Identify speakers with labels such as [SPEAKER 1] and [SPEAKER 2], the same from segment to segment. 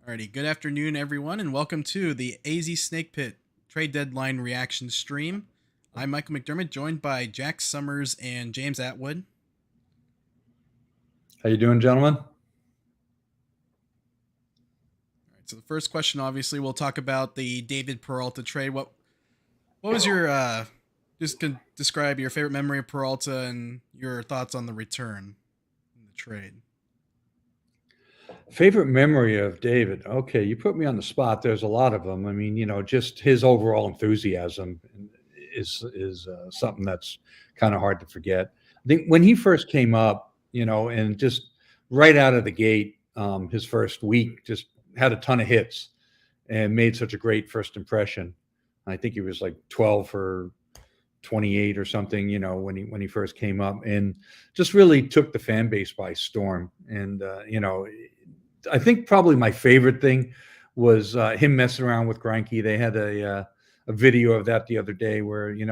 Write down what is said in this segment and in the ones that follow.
[SPEAKER 1] Alrighty, good afternoon, everyone, and welcome to the AZ Snake Pit Trade Deadline reaction stream. I'm Michael McDermott, joined by Jack Sommers and James Attwood.
[SPEAKER 2] How you doing, gentlemen?
[SPEAKER 1] All right, so the first question, obviously, we'll talk about the David Peralta trade. What was your describe your favorite memory of Peralta and your thoughts on the return in the trade?
[SPEAKER 2] Favorite memory of David? Okay, you put me on the spot. There's a lot of them. I mean, just his overall enthusiasm is something that's kind of hard to forget. I think when he first came up, and just right out of the gate, his first week just had a ton of hits and made such a great first impression. I think he was like 12 for 28 or something, when he first came up, and just really took the fan base by storm. And I think probably my favorite thing was him messing around with Greinke. They had a video of that the other day where he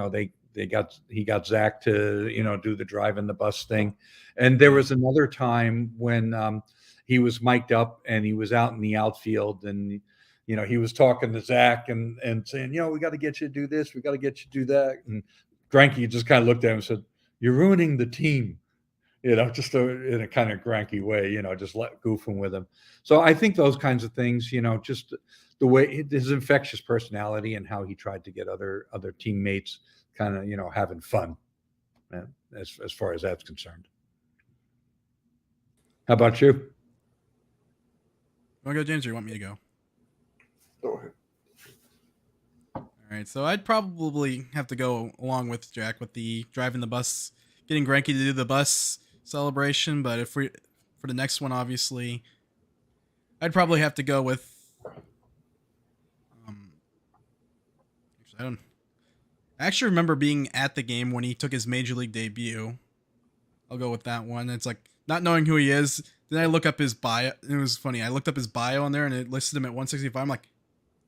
[SPEAKER 2] got Zach to do the driving the bus thing, and there was another time when he was mic'd up and he was out in the outfield, and he was talking to Zach and saying, we got to get you to do this, we got to get you to do that, and Greinke just kind of looked at him and said, "You're ruining the team." Just in a kind of cranky way, just goofing with him. So I think those kinds of things, just the way his infectious personality and how he tried to get other teammates kind of, having fun, as far as that's concerned. How about you?
[SPEAKER 1] You want to go, James, or you want me to go?
[SPEAKER 3] Go ahead.
[SPEAKER 1] All right, so I'd probably have to go along with Jack with the driving the bus, getting Greinke to do the bus celebration. But if we for the next one, obviously, I'd probably have to go with. I actually remember being at the game when he took his major league debut. I'll go with that one. It's like not knowing who he is. Then I look up his bio. It was funny. I looked up his bio on there and it listed him at 165. I'm like,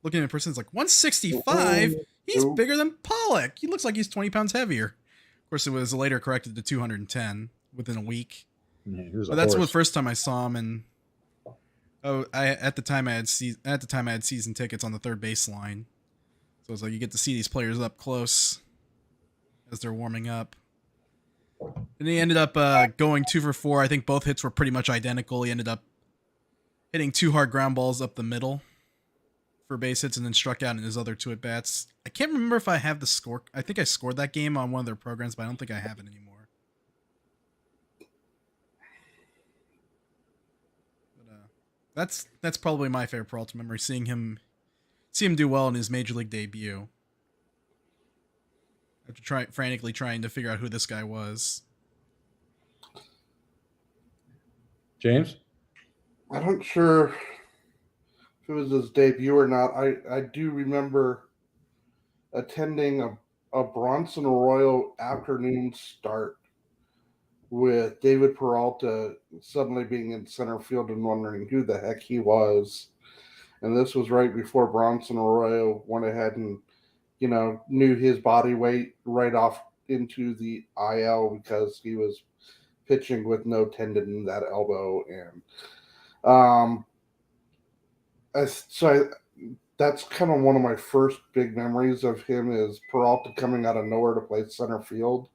[SPEAKER 1] looking at a person, it's like 165. He's bigger than Pollock. He looks like he's 20 pounds heavier. Of course, it was later corrected to 210 within a week.
[SPEAKER 2] Yeah,
[SPEAKER 1] but that's the first time I saw him. And at the time I had season tickets on the third baseline, so it's like you get to see these players up close as they're warming up. And he ended up going 2 for 4. I think both hits were pretty much identical. He ended up hitting 2 hard ground balls up the middle for base hits and then struck out in his other 2 at bats. I can't remember if I have the score. I think I scored that game on one of their programs, but I don't think I have it anymore. But that's probably my favorite Peralta memory, seeing him do well in his major league debut. After frantically trying to figure out who this guy was.
[SPEAKER 2] James?
[SPEAKER 3] I'm not sure if it was his debut or not. I do remember attending a Bronson Arroyo afternoon start with David Peralta suddenly being in center field and wondering who the heck he was. And this was right before Bronson Arroyo went ahead and, knew his body weight right off into the IL because he was pitching with no tendon in that elbow. And that's kind of one of my first big memories of him is Peralta coming out of nowhere to play center field.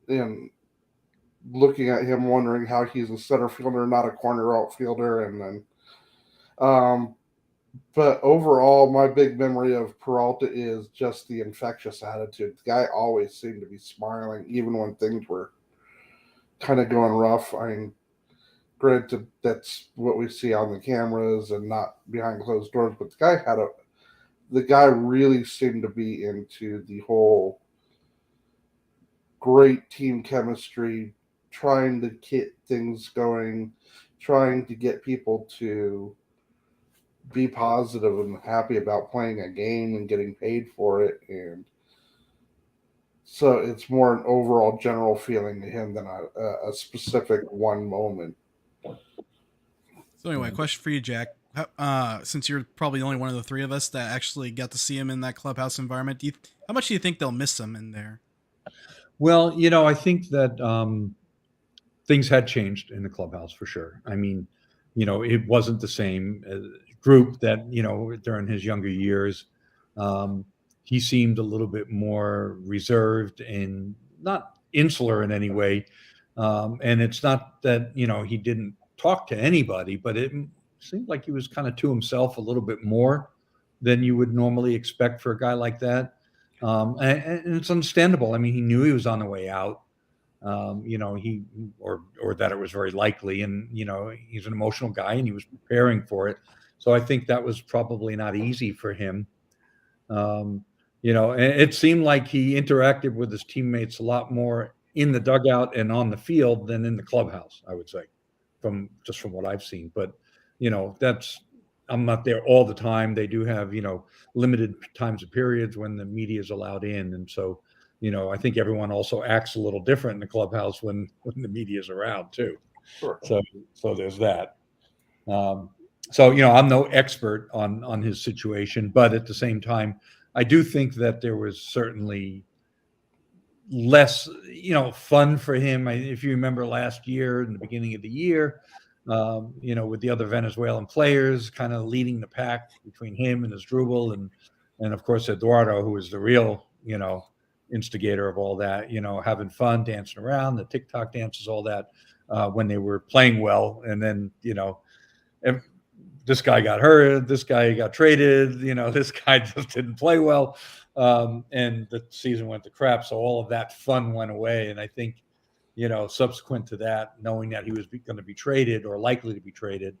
[SPEAKER 3] And looking at him, wondering how he's a center fielder, not a corner outfielder. And then, but overall, my big memory of Peralta is just the infectious attitude. The guy always seemed to be smiling, even when things were kind of going rough. I mean, granted, that's what we see on the cameras and not behind closed doors, but the guy really seemed to be into the whole great team chemistry, trying to get things going, trying to get people to be positive and happy about playing a game and getting paid for it. And so it's more an overall general feeling to him than a specific one moment.
[SPEAKER 1] So anyway, question for you, Jack. Since you're probably the only one of the three of us that actually got to see him in that clubhouse environment, how much do you think they'll miss him in there?
[SPEAKER 2] Well, I think that things had changed in the clubhouse for sure. I mean, it wasn't the same group that, during his younger years. He seemed a little bit more reserved and not insular in any way. And it's not that, he didn't talk to anybody, but it seemed like he was kind of to himself a little bit more than you would normally expect for a guy like that. And it's understandable. I mean, he knew he was on the way out. Or that it was very likely, and he's an emotional guy, and he was preparing for it. So I think that was probably not easy for him. And it seemed like he interacted with his teammates a lot more in the dugout and on the field than in the clubhouse, I would say, from what I've seen. But I'm not there all the time. They do have limited times of periods when the media is allowed in, and so. I think everyone also acts a little different in the clubhouse when the media is around too.
[SPEAKER 3] Sure.
[SPEAKER 2] So there's that. I'm no expert on his situation, but at the same time, I do think that there was certainly less, fun for him. If you remember last year, in the beginning of the year, with the other Venezuelan players kind of leading the pack between him and Asdrubal and of course Eduardo, who was the real, instigator of all that, having fun, dancing around, the TikTok dances, all that, when they were playing well. And then, this guy got hurt, this guy got traded, this guy just didn't play well. And the season went to crap. So all of that fun went away. And I think, subsequent to that, knowing that he was going to be traded or likely to be traded,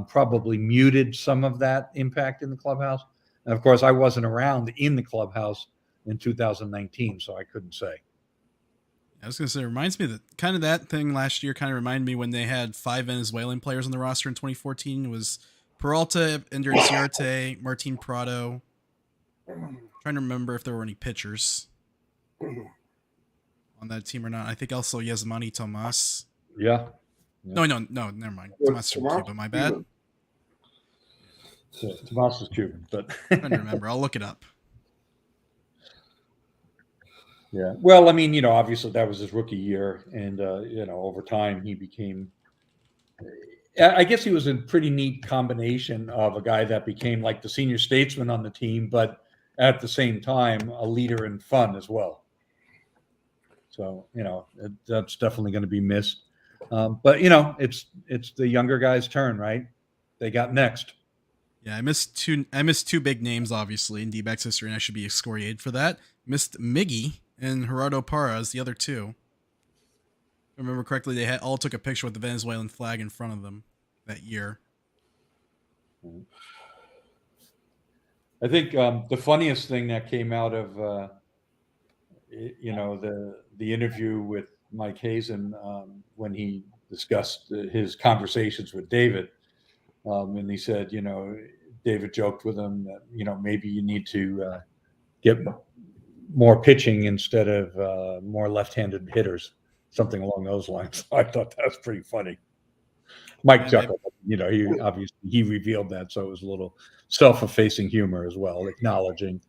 [SPEAKER 2] probably muted some of that impact in the clubhouse. And of course, I wasn't around in the clubhouse in 2019, so I couldn't say.
[SPEAKER 1] I was going to say, it reminds me that thing last year kind of reminded me when they had 5 Venezuelan players on the roster in 2014. It was Peralta, Ender Inciarte, Martin Prado. I'm trying to remember if there were any pitchers on that team or not. I think also Yasmani Tomas.
[SPEAKER 2] Yeah.
[SPEAKER 1] No, never mind. Tomas from Cuba, my bad.
[SPEAKER 2] So, Tomas is Cuban, but
[SPEAKER 1] I'm trying to remember. I'll look it up.
[SPEAKER 2] Yeah. Well, I mean, obviously that was his rookie year, and over time he became. I guess he was a pretty neat combination of a guy that became like the senior statesman on the team, but at the same time a leader in fun as well. So that's definitely going to be missed. But it's the younger guy's turn, right? They got next.
[SPEAKER 1] Yeah, I missed two big names, obviously, in D-backs history, and I should be excoriated for that. Missed Miggy and Gerardo Parra as the other two. If I remember correctly, they all took a picture with the Venezuelan flag in front of them that year.
[SPEAKER 2] I think the funniest thing that came out of the interview with Mike Hazen when he discussed his conversations with David, and he said, David joked with him that maybe you need to get more pitching instead of more left-handed hitters, something along those lines. I thought that was pretty funny. Mike chuckled. He revealed that, so it was a little self-effacing humor as well, acknowledging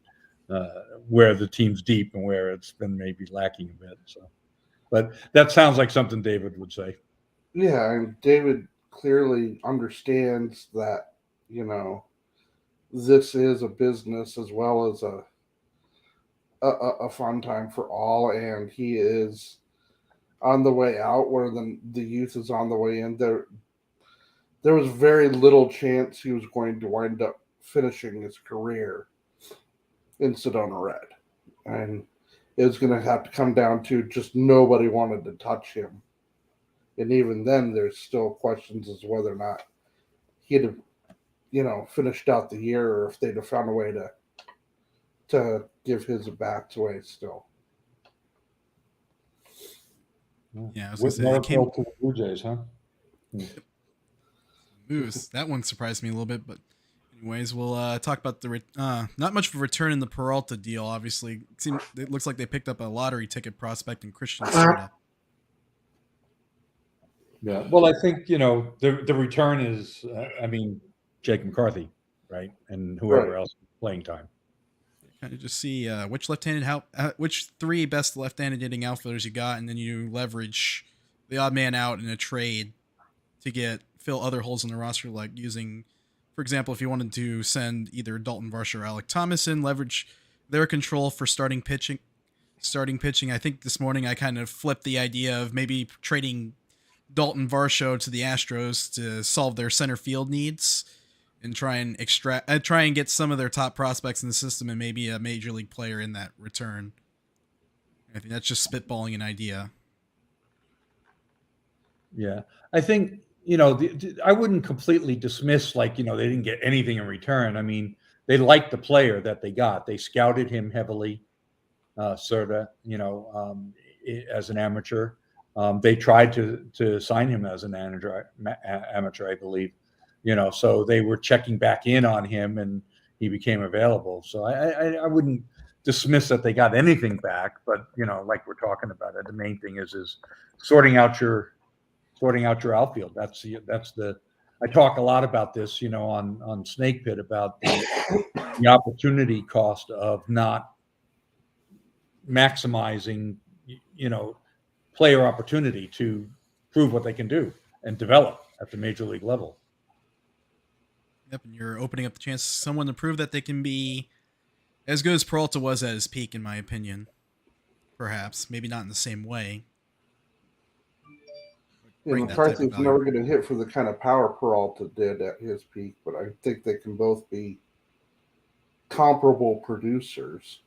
[SPEAKER 2] where the team's deep and where it's been maybe lacking a bit. So, but that sounds like something David would say.
[SPEAKER 3] Yeah, and David clearly understands that this is a business as well as a fun time for all, and he is on the way out where the youth is on the way in. There was very little chance he was going to wind up finishing his career in Sedona Red, and it was going to have to come down to just nobody wanted to touch him. And even then, there's still questions as to whether or not he'd have, finished out the year, or if they'd have found a way to give his bats away still.
[SPEAKER 1] Yeah, I was going to say, it came
[SPEAKER 2] to the Blue Jays, huh?
[SPEAKER 1] Moose. That one surprised me a little bit, but anyways, we'll talk about the not much of a return in the Peralta deal. Obviously, it looks like they picked up a lottery ticket prospect in Christian Soda.
[SPEAKER 2] Yeah, well, I think the return is, Jake McCarthy, right, and whoever else playing time.
[SPEAKER 1] Kind of just see which 3 best left-handed hitting outfielders you got, and then you leverage the odd man out in a trade to get fill other holes in the roster, like using, for example, if you wanted to send either Dalton Varsho or Alec Thomas in, leverage their control for starting pitching. I think this morning I kind of flipped the idea of maybe trading Dalton Varsho to the Astros to solve their center field needs and try and get some of their top prospects in the system and maybe a major league player in that return. I think that's just spitballing an idea.
[SPEAKER 2] Yeah, I think, I wouldn't completely dismiss, like, they didn't get anything in return. I mean, they liked the player that they got. They scouted him heavily, Serta, as an amateur. They tried to sign him as an amateur, I believe. So they were checking back in on him, and he became available. So I wouldn't dismiss that they got anything back, but like we're talking about it, the main thing is sorting out your outfield. That's the I talk a lot about this, on Snake Pit, about the opportunity cost of not maximizing, player opportunity to prove what they can do and develop at the major league level.
[SPEAKER 1] Yep, and you're opening up the chance for someone to prove that they can be as good as Peralta was at his peak, in my opinion. Perhaps, maybe not in the same way.
[SPEAKER 3] Yeah, McCarthy's never going to hit for the kind of power Peralta did at his peak, but I think they can both be comparable producers.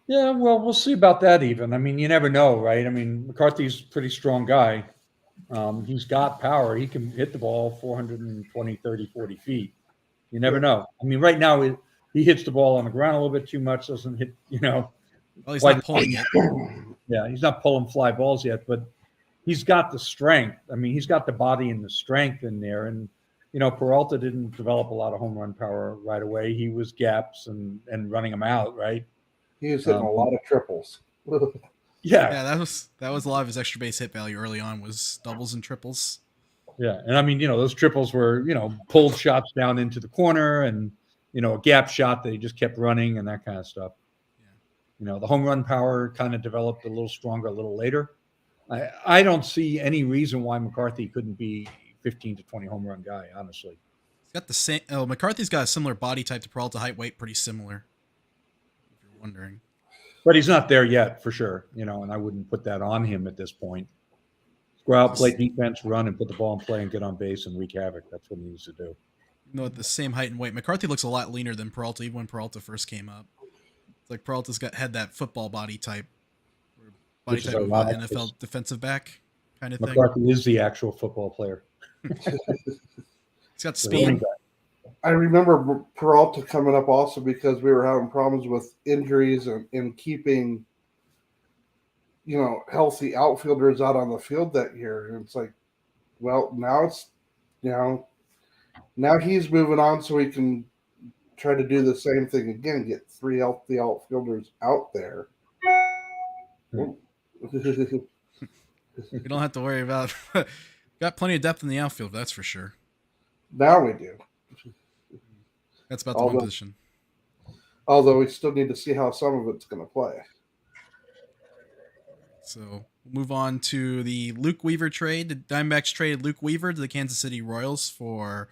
[SPEAKER 2] Yeah, well, we'll see about that even. I mean, you never know, right? I mean, McCarthy's a pretty strong guy. He's got power. He can hit the ball 420, 30, 40 feet. You never know. I mean, right now he hits the ball on the ground a little bit too much, doesn't hit,
[SPEAKER 1] Well, he's not pulling it.
[SPEAKER 2] Yeah, he's not pulling fly balls yet, but he's got the strength. I mean, he's got the body and the strength in there. And, Peralta didn't develop a lot of home run power right away. He was gaps and running them out, right?
[SPEAKER 3] He was hitting a lot of triples.
[SPEAKER 1] Yeah, that was a lot of his extra base hit value early on, was doubles and triples.
[SPEAKER 2] Yeah, and I mean, those triples were, pulled shots down into the corner and, a gap shot that he just kept running and that kind of stuff. The home run power kind of developed a little stronger a little later. I don't see any reason why McCarthy couldn't be 15 to 20 home run guy, honestly.
[SPEAKER 1] He's got the same. Oh, McCarthy's got a similar body type to Peralta, height, weight, pretty similar. If you're wondering.
[SPEAKER 2] But he's not there yet, for sure. And I wouldn't put that on him at this point. Go out, play defense, run, and put the ball in play and get on base and wreak havoc. That's what he needs to do.
[SPEAKER 1] At the same height and weight, McCarthy looks a lot leaner than Peralta, even when Peralta first came up. Like Peralta's had that football body type, of NFL defensive back kind of thing.
[SPEAKER 2] McCarthy is the actual football player.
[SPEAKER 1] He's got speed.
[SPEAKER 3] I remember Peralta coming up also because we were having problems with injuries and keeping, healthy outfielders out on the field that year. And it's like, well, now it's, now he's moving on so he can try to do the same thing again, get 3 healthy outfielders out there.
[SPEAKER 1] You don't have to worry about got plenty of depth in the outfield, that's for sure.
[SPEAKER 3] Now we do.
[SPEAKER 1] That's about the one position.
[SPEAKER 3] Although we still need to see how some of it's going to play.
[SPEAKER 1] So we'll move on to the Luke Weaver trade. The Diamondbacks traded Luke Weaver to the Kansas City Royals for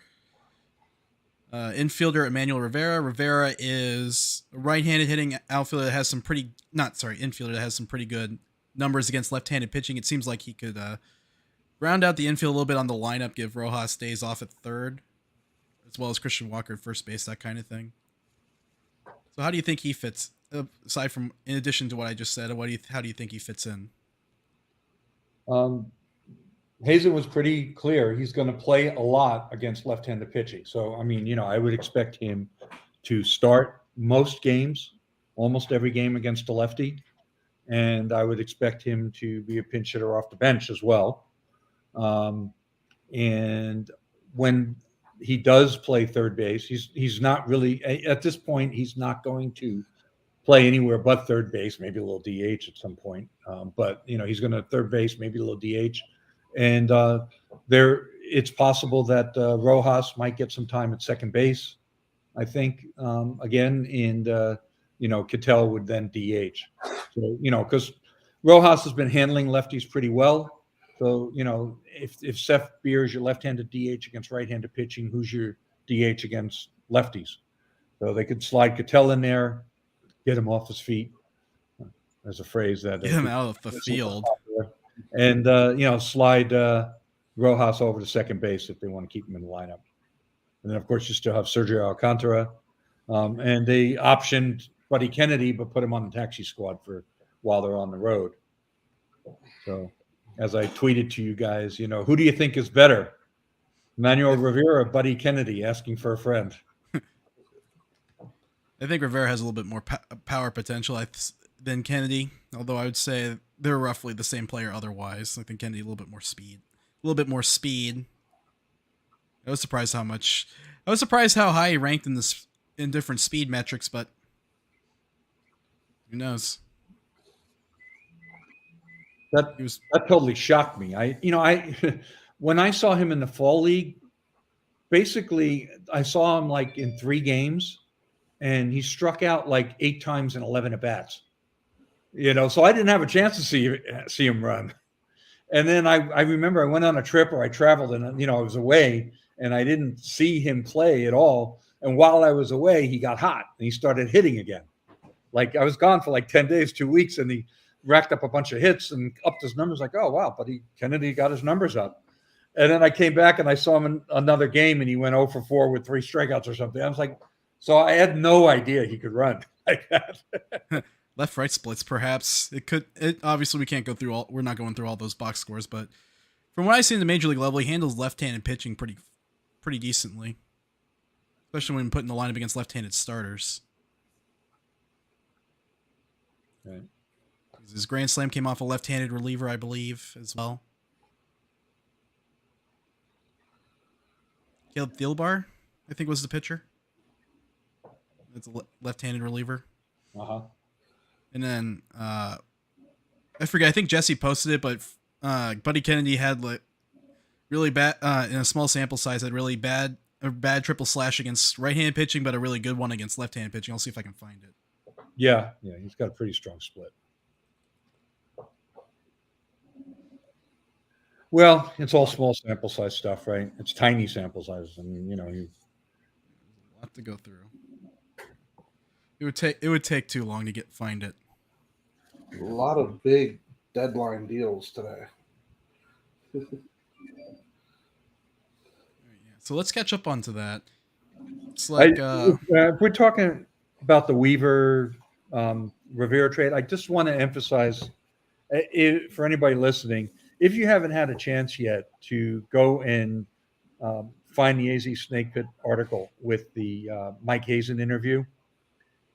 [SPEAKER 1] infielder Emmanuel Rivera. Rivera is a right-handed hitting outfielder that has infielder that has some pretty good numbers against left-handed pitching. It seems like he could round out the infield a little bit on the lineup, give Rojas days off at third, as well as Christian Walker at first base, that kind of thing. So how do you think he fits, aside from, in addition to what I just said, how do you think he fits in?
[SPEAKER 2] Hazen was pretty clear. He's going to play a lot against left-handed pitching. So, I mean, I would expect him to start most games, almost every game against a lefty. And I would expect him to be a pinch hitter off the bench as well. And when he does play third base, he's not really, at this point, he's not going to play anywhere but third base, maybe a little DH at some point. But, he's going to third base, maybe a little DH. And it's possible that Rojas might get some time at second base, I think, again, and Cattell would then DH. So, because Rojas has been handling lefties pretty well. So, if Seth Beer is your left-handed DH against right-handed pitching, who's your DH against lefties? So they could slide Cattell in there, get him off his feet. There's a phrase that
[SPEAKER 1] Get him out of the field.
[SPEAKER 2] And slide Rojas over to second base if they want to keep him in the lineup. And then, of course, you still have Sergio Alcantara. And they optioned Buddy Kennedy, but put him on the taxi squad for while they're on the road. So, as I tweeted to you guys, who do you think is better, Manuel Rivera or Buddy Kennedy? Asking for a friend.
[SPEAKER 1] I think Rivera has a little bit more power potential than Kennedy, although I would say they're roughly the same player otherwise. I think Kennedy a little bit more speed. I was surprised how high he ranked in different speed metrics, but who knows?
[SPEAKER 2] That totally shocked me. When I saw him in the fall league, basically I saw him like in 3 games, and he struck out like 8 times in 11 at bats. So I didn't have a chance to see him run. And then I remember I went on a trip, or I traveled, and I was away, and I didn't see him play at all. And while I was away, he got hot and he started hitting again. Like, I was gone for like 10 days, 2 weeks, and he racked up a bunch of hits and upped his numbers. Like, oh wow, Buddy Kennedy got his numbers up. And then I came back and I saw him in another game, and he went 0 for 4 with 3 strikeouts or something. I was like, so I had no idea he could run like that.
[SPEAKER 1] Left-right splits, perhaps. Obviously, we can't go through we're not going through all those box scores, but from what I see in the major league level, he handles left-handed pitching pretty decently, especially when put in the lineup against left-handed starters.
[SPEAKER 2] Right.
[SPEAKER 1] His grand slam came off a left-handed reliever, I believe, as well. Caleb Thielbar, I think, was the pitcher. That's a left-handed reliever.
[SPEAKER 2] Uh-huh.
[SPEAKER 1] And then I forget. I think Jesse posted it, but Buddy Kennedy had like really bad in a small sample size. Had really bad triple slash against right-handed pitching, but a really good one against left-handed pitching. I'll see if I can find it.
[SPEAKER 2] Yeah, he's got a pretty strong split. Well, it's all small sample size stuff, right? It's tiny sample sizes. I mean, you
[SPEAKER 1] a lot to go through. It would take too long to find it.
[SPEAKER 3] A lot of big deadline deals today.
[SPEAKER 1] So let's catch up onto that. It's like
[SPEAKER 2] if we're talking about the Weaver Rivera trade, I just want to emphasize for anybody listening, if you haven't had a chance yet to go and find the AZ Snake Pit article with the Mike Hazen interview,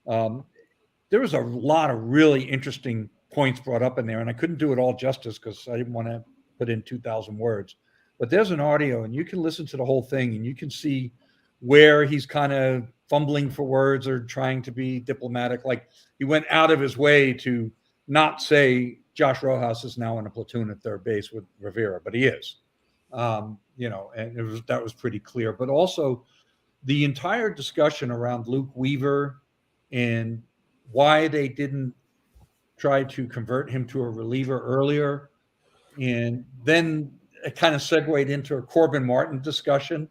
[SPEAKER 2] there was a lot of really interesting points brought up in there, and I couldn't do it all justice because I didn't want to put in 2,000 words. But there's an audio, and you can listen to the whole thing, and you can see where he's kind of fumbling for words or trying to be diplomatic. Like, he went out of his way to not say Josh Rojas is now in a platoon at third base with Rivera, but he is. And that was pretty clear. But also the entire discussion around Luke Weaver and why they didn't try to convert him to a reliever earlier. And then it kind of segued into a Corbin Martin discussion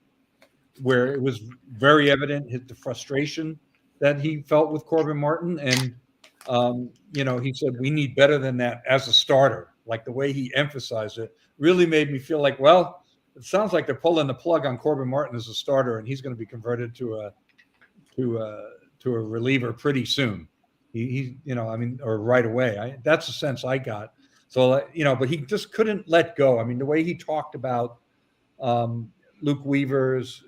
[SPEAKER 2] where it was very evident the frustration that he felt with Corbin Martin. And, he said, we need better than that as a starter. Like, the way he emphasized it really made me feel like, well, it sounds like they're pulling the plug on Corbin Martin as a starter, and he's going to be converted to a reliever pretty soon. Or right away. That's the sense I got. So, but he just couldn't let go. I mean, the way he talked about Luke Weaver's,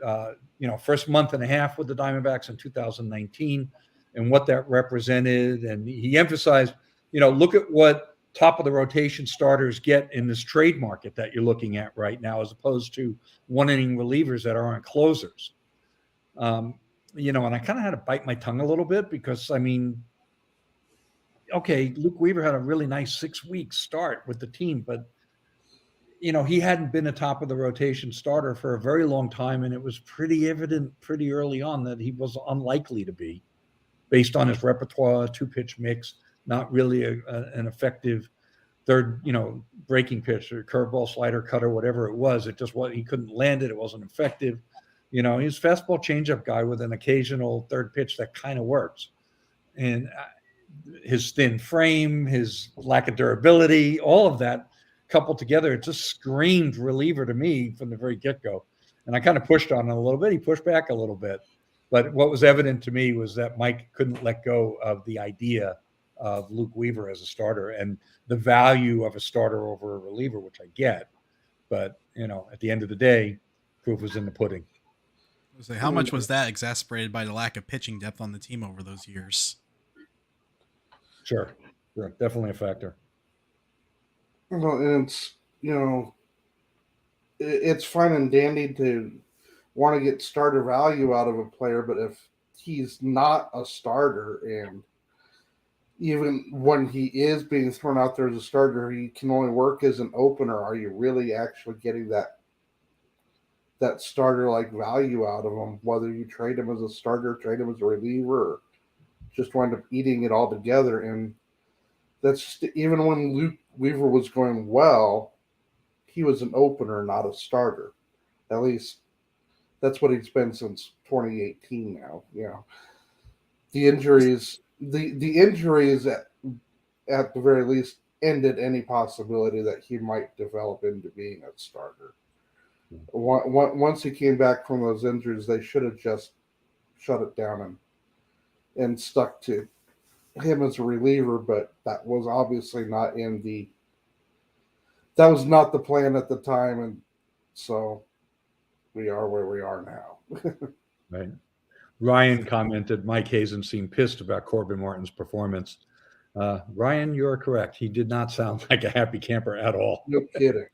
[SPEAKER 2] first month and a half with the Diamondbacks in 2019 and what that represented. And he emphasized, look at what top of the rotation starters get in this trade market that you're looking at right now, as opposed to 1-inning relievers that aren't closers. And I kind of had to bite my tongue a little bit because, okay, Luke Weaver had a really nice 6-week start with the team, but, he hadn't been a top of the rotation starter for a very long time. And it was pretty evident pretty early on that he was unlikely to be, based on his repertoire, 2-pitch mix, not really an effective third, breaking pitch or curveball, slider, cutter, whatever it was. It just he couldn't land it. It wasn't effective. He's a fastball changeup guy with an occasional third pitch that kind of works. And his thin frame, his lack of durability, all of that coupled together, it just screamed reliever to me from the very get-go. And I kind of pushed on it a little bit. He pushed back a little bit. But what was evident to me was that Mike couldn't let go of the idea of Luke Weaver as a starter and the value of a starter over a reliever, which I get. But, at the end of the day, proof was in the pudding.
[SPEAKER 1] So how much was that exacerbated by the lack of pitching depth on the team over those years?
[SPEAKER 2] Sure. Definitely a factor.
[SPEAKER 3] Well, and it's, it's fine and dandy to want to get starter value out of a player, but if he's not a starter, and even when he is being thrown out there as a starter, he can only work as an opener, are you really actually getting that starter-like value out of him, whether you trade him as a starter, trade him as a reliever, or just wind up eating it all together? And that's just, even when Luke Weaver was going well, he was an opener, not a starter. At least that's what he's been since 2018 now. The injuries at the very least ended any possibility that he might develop into being a starter. Once he came back from those injuries, they should have just shut it down and stuck to him as a reliever, but that was obviously not that was not the plan at the time, and so we are where we are now.
[SPEAKER 2] Right. Ryan commented, Mike Hazen seemed pissed about Corbin Martin's performance. Ryan, you're correct. He did not sound like a happy camper at all.
[SPEAKER 3] No kidding.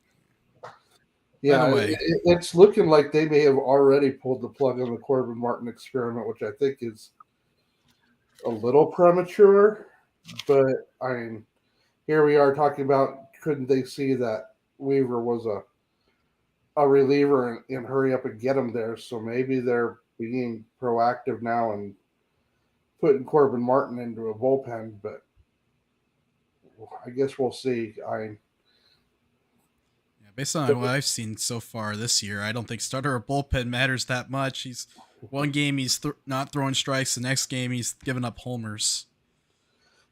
[SPEAKER 3] Yeah, it's looking like they may have already pulled the plug on the Corbin Martin experiment, which I think is a little premature. But I mean, here we are talking about, couldn't they see that Weaver was a reliever and hurry up and get him there? So maybe they're being proactive now and putting Corbin Martin into a bullpen. But I guess we'll see.
[SPEAKER 1] Based on what I've seen so far this year, I don't think starter or bullpen matters that much. He's one game he's not throwing strikes, the next game he's giving up homers.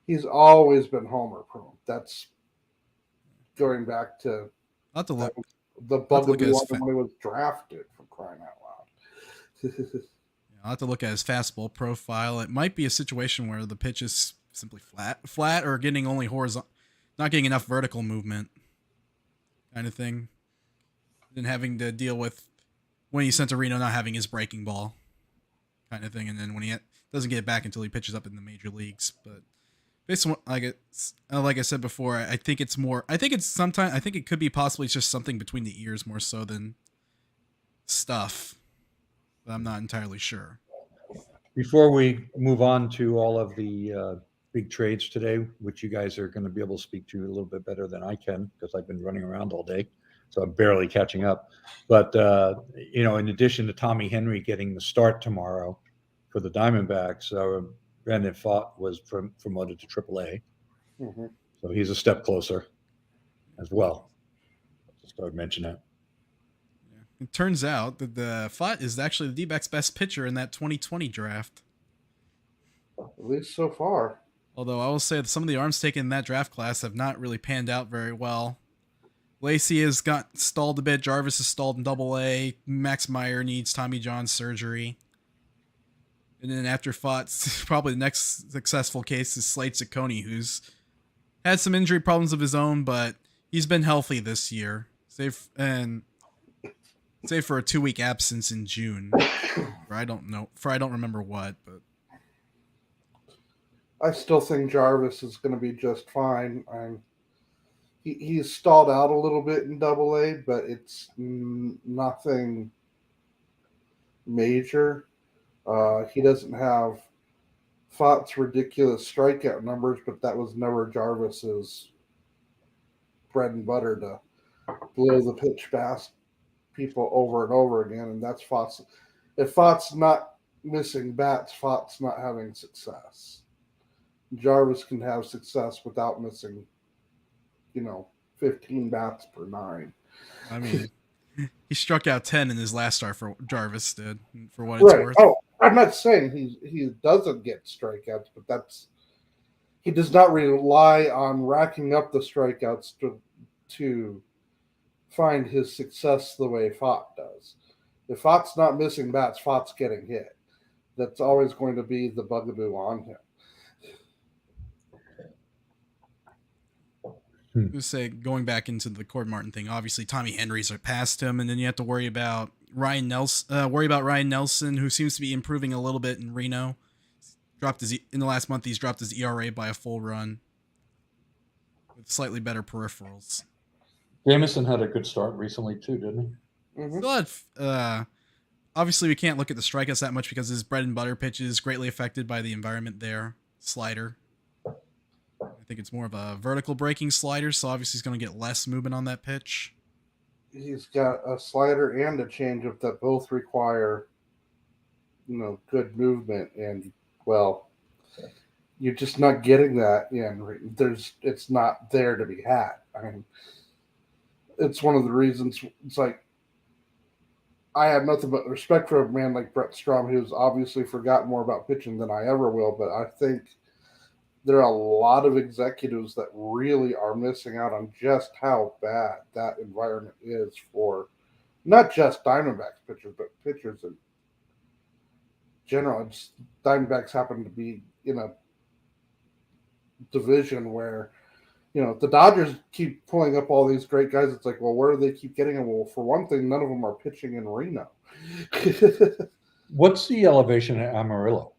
[SPEAKER 3] He's always been homer prone. That's going back to the bugaboo when he was drafted, for crying out loud.
[SPEAKER 1] I'll have to look at his fastball profile. It might be a situation where the pitch is simply flat, or getting only horizontal, not getting enough vertical movement, kind of thing. Then having to deal with when he sent to Reno not having his breaking ball, kind of thing, and then when he doesn't get it back until he pitches up in the major leagues. But based on like I said before, I think it could be possibly just something between the ears more so than stuff. But I'm not entirely sure.
[SPEAKER 2] Before we move on to all of the big trades today, which you guys are going to be able to speak to a little bit better than I can because I've been running around all day, so I'm barely catching up. But in addition to Tommy Henry getting the start tomorrow for the Diamondbacks, Brandon Pfaadt was promoted to AAA, so he's a step closer as well. Just thought I'd mention that.
[SPEAKER 1] It turns out that the Pfaadt is actually the D-backs' best pitcher in that 2020 draft.
[SPEAKER 3] At least so far.
[SPEAKER 1] Although I will say that some of the arms taken in that draft class have not really panned out very well. Lacey has got stalled a bit. Jarvis is stalled in Double-A. Max Meyer needs Tommy John surgery. And then after Pfaadt's, probably the next successful case is Slade Ciccone, who's had some injury problems of his own, but he's been healthy this year. Save for a 2-week absence in June. I don't remember what, but
[SPEAKER 3] I still think Jarvis is going to be just fine. He's stalled out a little bit in Double-A, but it's nothing major. He doesn't have Pfaadt's ridiculous strikeout numbers, but that was never Jarvis's bread and butter to blow the pitch past people over and over again, and that's Pfaadt's. If Pfaadt's not missing bats, Pfaadt's not having success. Jarvis can have success without missing, 15 bats per 9.
[SPEAKER 1] I mean, he struck out 10 in his last start for Jarvis did, for what it's
[SPEAKER 3] Right.
[SPEAKER 1] worth.
[SPEAKER 3] Oh, I'm not saying he doesn't get strikeouts, but he does not rely on racking up the strikeouts to find his success the way Fott does. If Fott's not missing bats, Fott's getting hit. That's always going to be the bugaboo on him.
[SPEAKER 1] Just say, going back into the Cord Martin thing, obviously Tommy Henry's are past him, and then you have to worry about Ryan Nelson, who seems to be improving a little bit in Reno. In the last month, he's dropped his ERA by a full run with slightly better peripherals.
[SPEAKER 2] Jameson had a good start recently too, didn't he?
[SPEAKER 3] Mm-hmm.
[SPEAKER 1] Still had, obviously, we can't look at the strikeouts that much because his bread and butter pitch is greatly affected by the environment there. Slider. I think it's more of a vertical breaking slider, so obviously he's going to get less movement on that pitch.
[SPEAKER 3] He's got a slider and a changeup that both require, good movement, and you're just not getting that. It's not there to be had. I mean, it's one of the reasons. It's like I have nothing but respect for a man like Brett Strom, who's obviously forgotten more about pitching than I ever will. But I think there are a lot of executives that really are missing out on just how bad that environment is for not just Diamondbacks pitchers, but pitchers in general. Diamondbacks happen to be in a division where, the Dodgers keep pulling up all these great guys. It's like, well, where do they keep getting them? Well, for one thing, none of them are pitching in Reno.
[SPEAKER 2] What's the elevation at Amarillo?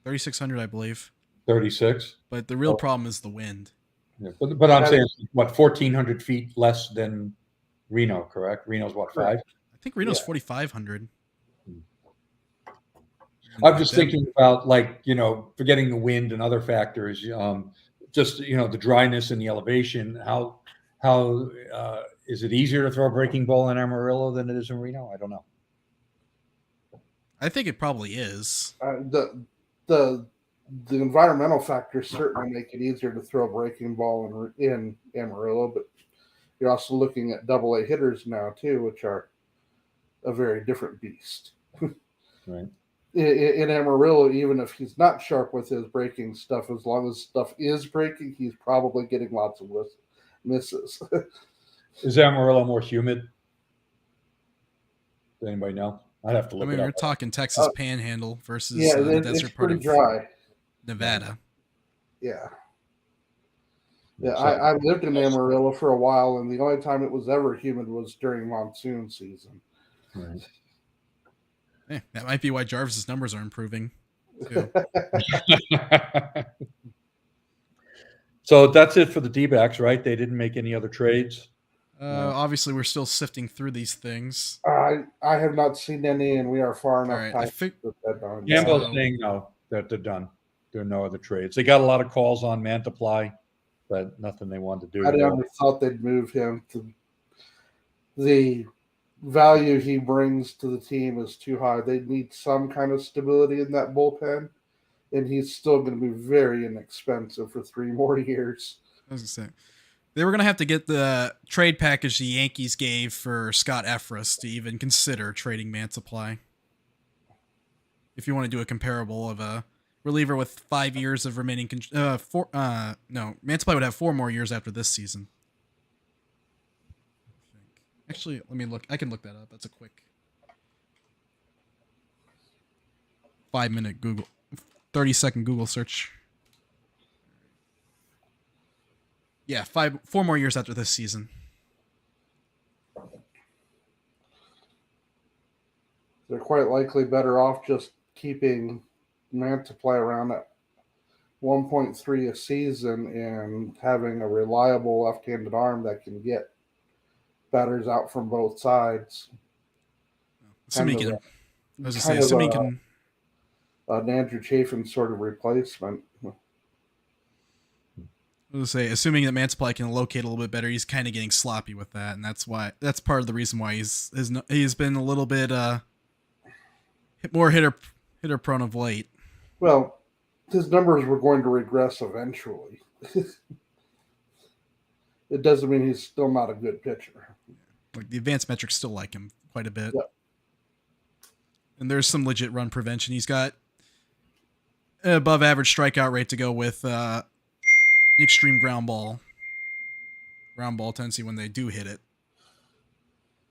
[SPEAKER 1] 3,600, I believe.
[SPEAKER 2] 36.
[SPEAKER 1] But the real problem is the wind.
[SPEAKER 2] Yeah, but I'm saying, 1,400 feet less than Reno, correct? Reno's what, 5?
[SPEAKER 1] I think Reno's 4,500.
[SPEAKER 2] I'm just thinking about, forgetting the wind and other factors, just, the dryness and the elevation. How is it easier to throw a breaking ball in Amarillo than it is in Reno? I don't know.
[SPEAKER 1] I think it probably is.
[SPEAKER 3] The environmental factors certainly make it easier to throw a breaking ball in Amarillo, but you're also looking at AA hitters now too, which are a very different beast.
[SPEAKER 2] Right.
[SPEAKER 3] In Amarillo, even if he's not sharp with his breaking stuff, as long as stuff is breaking, he's probably getting lots of misses.
[SPEAKER 2] Is Amarillo more humid? Does anybody know? I'd have to look it up.
[SPEAKER 1] We're talking Texas Panhandle versus the
[SPEAKER 3] it's
[SPEAKER 1] desert part
[SPEAKER 3] pretty
[SPEAKER 1] of
[SPEAKER 3] dry.
[SPEAKER 1] Nevada.
[SPEAKER 3] Yeah. Yeah, I lived in Amarillo for a while, and the only time it was ever humid was during monsoon season.
[SPEAKER 2] Right.
[SPEAKER 1] That might be why Jarvis's numbers are improving too.
[SPEAKER 2] So that's it for the D-backs, right? They didn't make any other trades.
[SPEAKER 1] Obviously, we're still sifting through these things.
[SPEAKER 3] I have not seen any, and we are far enough past the deadline.
[SPEAKER 2] Campbell's saying no, that they're done. There are no other trades. They got a lot of calls on Mantiply, but nothing they wanted to do.
[SPEAKER 3] I never thought they'd move him. The value he brings to the team is too high. They need some kind of stability in that bullpen, and he's still going to be very inexpensive for 3 more years.
[SPEAKER 1] I was going to say, they were going to have to get the trade package the Yankees gave for Scott Efros to even consider trading Mantiply. If you want to do a comparable of a reliever with 5 years of remaining, Mantiply would have 4 more years after this season. Actually, let me look. I can look that up. That's a quick 5-minute Google, 30-second Google search. Yeah, 4 more years after this season.
[SPEAKER 3] They're quite likely better off just keeping Mantiply around at 1.3 a season and having a reliable left-handed arm that can get batters out from both sides.
[SPEAKER 1] Assuming he can. I was going to say, assuming he can.
[SPEAKER 3] An Andrew Chafin sort of replacement.
[SPEAKER 1] I was going to say, assuming that Mantiply can locate a little bit better, he's kind of getting sloppy with that, and that's part of the reason why he's been a little bit more hitter prone of late.
[SPEAKER 3] Well, his numbers were going to regress eventually. it doesn't mean he's still not a good pitcher.
[SPEAKER 1] Like the advanced metrics still like him quite a bit.
[SPEAKER 3] Yep.
[SPEAKER 1] And there's some legit run prevention. He's got an above average strikeout rate to go with extreme ground ball tendency when they do hit it.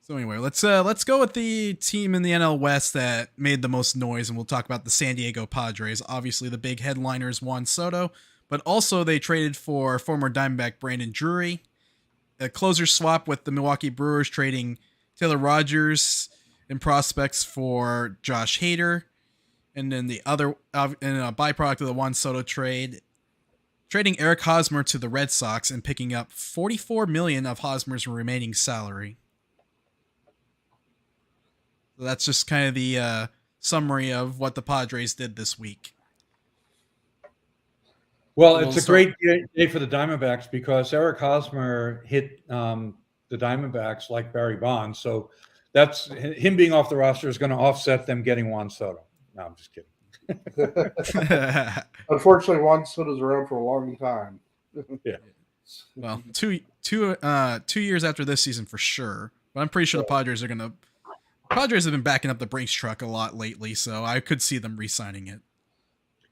[SPEAKER 1] So anyway, let's go with the team in the NL West that made the most noise, and we'll talk about the San Diego Padres. Obviously, the big headliners Juan Soto, but also they traded for former Diamondback Brandon Drury, a closer swap with the Milwaukee Brewers trading Taylor Rogers and prospects for Josh Hader, and then the other in a byproduct of the Juan Soto trade, trading Eric Hosmer to the Red Sox and picking up $44 million of Hosmer's remaining salary. So that's just kind of the summary of what the Padres did this week.
[SPEAKER 2] Well, it's a great day for the Diamondbacks because Eric Hosmer hit the Diamondbacks like Barry Bonds. So that's him being off the roster is going to offset them getting Juan Soto. No, I'm just kidding.
[SPEAKER 3] Unfortunately, Juan Soto's around for a long time.
[SPEAKER 2] Yeah.
[SPEAKER 1] Well, two years after this season for sure. But I'm pretty sure the Padres have been backing up the Brinks truck a lot lately, so I could see them re-signing it.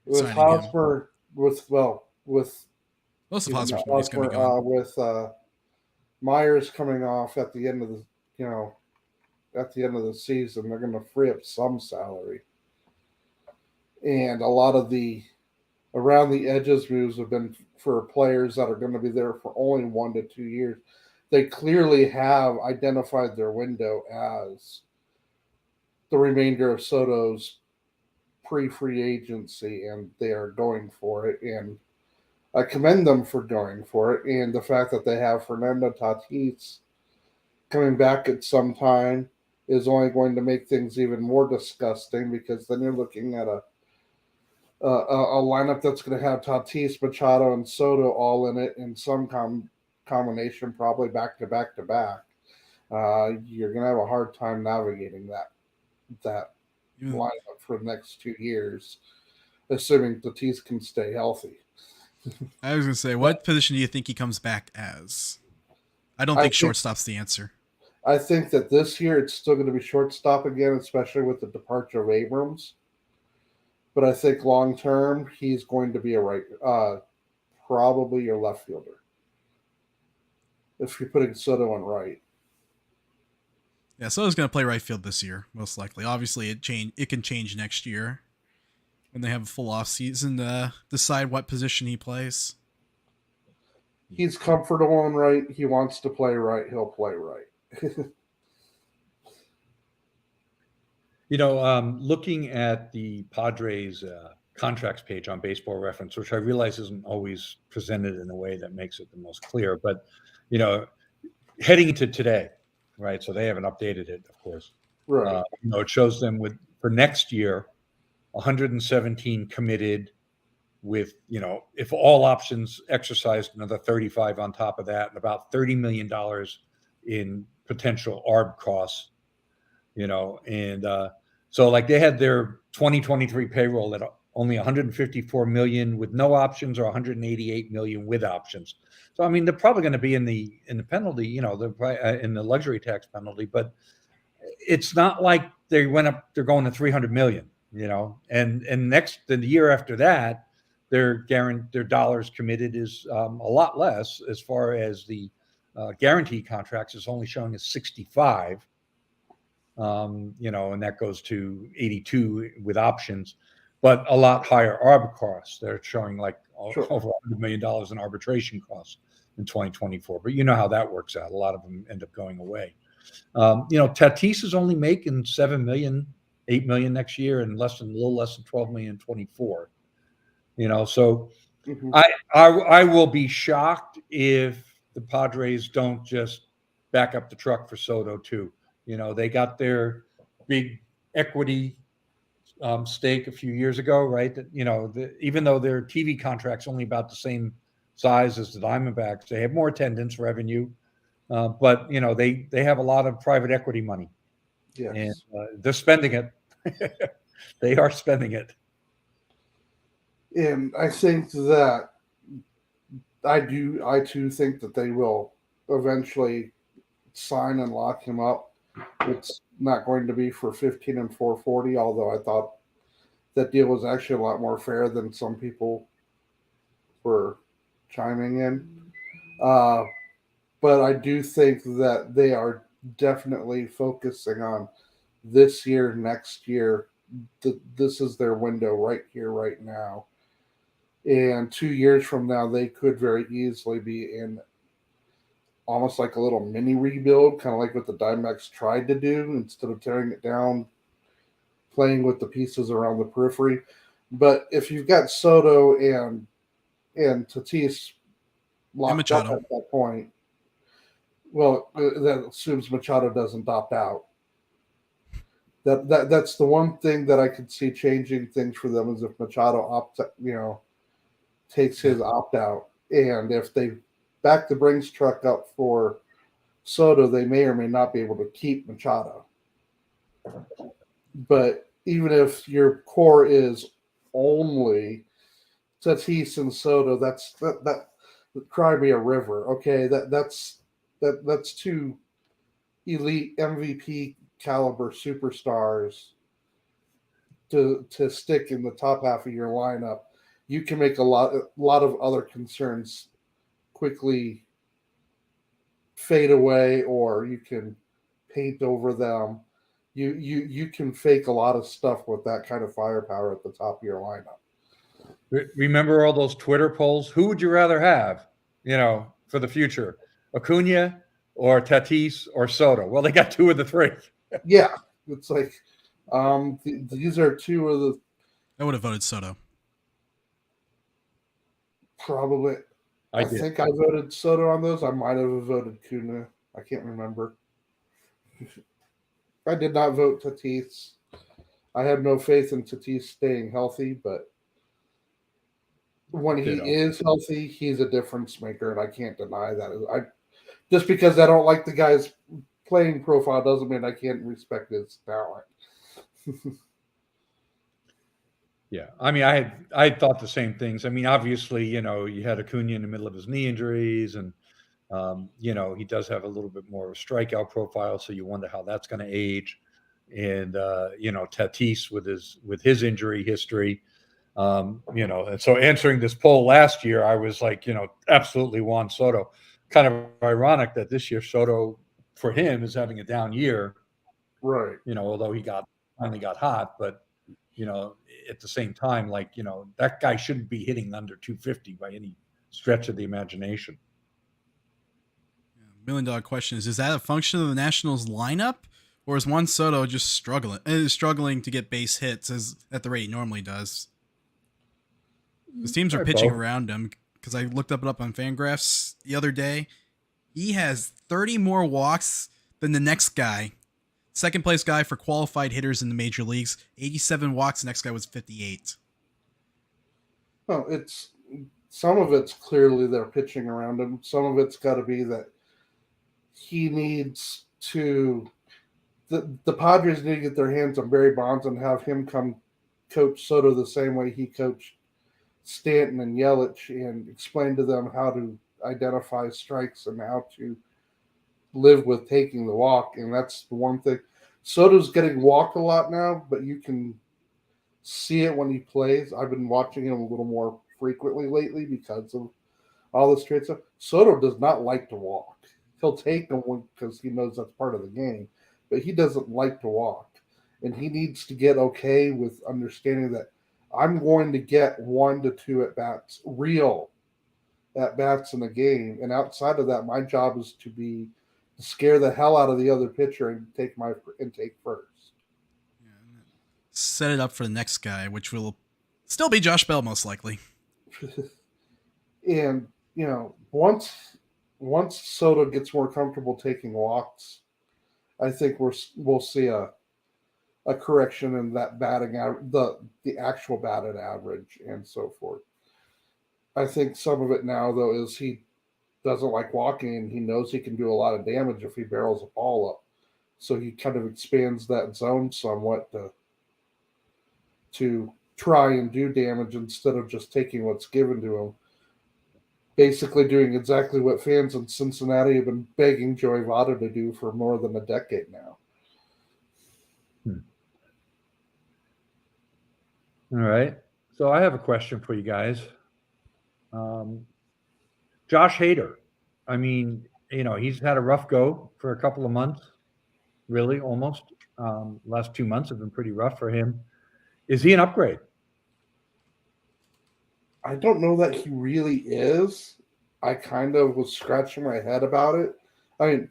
[SPEAKER 3] With Hosmer, with
[SPEAKER 1] most of Hosmer's money's going to be gone.
[SPEAKER 3] With Myers coming off at the end of the season, they're going to free up some salary, and a lot of the around the edges moves have been for players that are going to be there for only 1 to 2 years. They clearly have identified their window as the remainder of Soto's pre-free agency, and they are going for it. And I commend them for going for it. And the fact that they have Fernando Tatis coming back at some time is only going to make things even more disgusting, because then you're looking at a lineup that's going to have Tatis, Machado, and Soto all in it in some combination, probably back to back to back. You're going to have a hard time navigating that lineup for the next 2 years, assuming Tatis can stay healthy.
[SPEAKER 1] I was going to say, what position do you think he comes back as? I don't think shortstop's the answer.
[SPEAKER 3] I think that this year it's still going to be shortstop again, especially with the departure of Abrams. But I think long term he's going to be probably your left fielder if you're putting Soto on right.
[SPEAKER 1] Yeah, Soto's going to play right field this year, most likely. Obviously, it can change next year when they have a full off season to decide what position he plays.
[SPEAKER 3] He's comfortable in right. He wants to play right. He'll play right.
[SPEAKER 2] Looking at the Padres contracts page on Baseball Reference, which I realize isn't always presented in a way that makes it the most clear, but, heading into today, right? So they haven't updated it, of course.
[SPEAKER 3] Right.
[SPEAKER 2] It shows them for next year, 117 committed with, if all options exercised, another 35 on top of that, and about $30 million in potential ARB costs, so like they had their 2023 payroll at only 154 million with no options, or 188 million with options. So, I mean, they're probably going to be in the penalty, they're in the luxury tax penalty, but it's not like they went up, they're going to 300 million, and the year after that, their dollars committed is a lot less, as far as the guarantee contracts is only showing as 65, and that goes to 82 with options, but a lot higher ARB costs. They're showing like over $100 million in arbitration costs in 2024. But you know how that works out. A lot of them end up going away. Tatis is only making $7 million, $8 million next year, and a little less than $12 million in 24. So I will be shocked if the Padres don't just back up the truck for Soto too. They got their big equity stake a few years ago, right? That, even though their TV contract's only about the same size as the Diamondbacks, they have more attendance revenue, but they have a lot of private equity money.
[SPEAKER 3] Yes.
[SPEAKER 2] And they're spending it. They are spending it.
[SPEAKER 3] And I think that I too think that they will eventually sign and lock him up, it's not going to be for 15 and 440. Although I thought that deal was actually a lot more fair than some people were chiming in. But I do think that they are definitely focusing on this year, next year. This is their window right here, right now. And 2 years from now, they could very easily be in almost like a little mini rebuild, kind of like what the Diamondbacks tried to do instead of tearing it down, playing with the pieces around the periphery. But if you've got Soto and Tatis locked up at that point, well, that assumes Machado doesn't opt out. That's the one thing that I could see changing things for them is if Machado takes his opt out, and if they back the Brinks truck up for Soto, they may or may not be able to keep Machado. But even if your core is only Tatis and Soto, that cry me a river. Okay, that's two elite MVP caliber superstars to stick in the top half of your lineup. You can make a lot of other concerns quickly fade away, or you can paint over them. You can fake a lot of stuff with that kind of firepower at the top of your lineup.
[SPEAKER 2] Remember all those Twitter polls? Who would you rather have, for the future? Acuna or Tatis or Soto? Well, they got two of the three.
[SPEAKER 3] Yeah, it's like these are two of the.
[SPEAKER 1] I would have voted Soto.
[SPEAKER 3] Probably. I think I voted Soto on those. I might have voted Kuna. I can't remember. I did not vote Tatis. I have no faith in Tatis staying healthy, but when he is healthy, he's a difference maker, and I can't deny that. Just because I don't like the guy's playing profile doesn't mean I can't respect his talent.
[SPEAKER 2] Yeah, I mean, I had thought the same things. I mean, obviously, you had Acuna in the middle of his knee injuries, and he does have a little bit more of a strikeout profile, so you wonder how that's going to age. And Tatis with his injury history, and so answering this poll last year, I was like, absolutely Juan Soto. Kind of ironic that this year Soto, for him, is having a down year,
[SPEAKER 3] right?
[SPEAKER 2] Although he finally got hot, but at the same time, that guy shouldn't be hitting under 250 by any stretch of the imagination.
[SPEAKER 1] $1 million question is that a function of the Nationals lineup, or is Juan Soto just struggling to get base hits at the rate he normally does? His teams are pitching around him, because I looked it up on Fangraphs the other day. He has 30 more walks than the next guy. Second place guy for qualified hitters in the major leagues, 87 walks. The next guy was 58.
[SPEAKER 3] Well, some of it's clearly they're pitching around him. Some of it's got to be that he needs to. The Padres need to get their hands on Barry Bonds and have him come coach Soto the same way he coached Stanton and Yelich, and explain to them how to identify strikes and how to live with taking the walk. And that's the one thing. Soto's getting walked a lot now, but you can see it when he plays. I've been watching him a little more frequently lately because of all this trade stuff. Soto does not like to walk. He'll take them because he knows that's part of the game, but he doesn't like to walk. And he needs to get okay with understanding that I'm going to get 1 to 2 at-bats, real at-bats in the game. And outside of that, my job is to scare the hell out of the other pitcher and take my intake first.
[SPEAKER 1] Yeah, set it up for the next guy, which will still be Josh Bell most likely.
[SPEAKER 3] And once Soto gets more comfortable taking walks, I think we'll see a correction in that batting the actual batted average and so forth. I think some of it now though is he doesn't like walking, and he knows he can do a lot of damage if he barrels a ball up. So he kind of expands that zone somewhat to try and do damage instead of just taking what's given to him basically doing exactly what fans in Cincinnati have been begging Joey Votto to do for more than a decade now.
[SPEAKER 2] All right. So I have a question for you guys. Josh Hader. I mean, he's had a rough go for a couple of months, really, almost. Last 2 months have been pretty rough for him. Is he an upgrade?
[SPEAKER 3] I don't know that he really is. I kind of was scratching my head about it. I mean,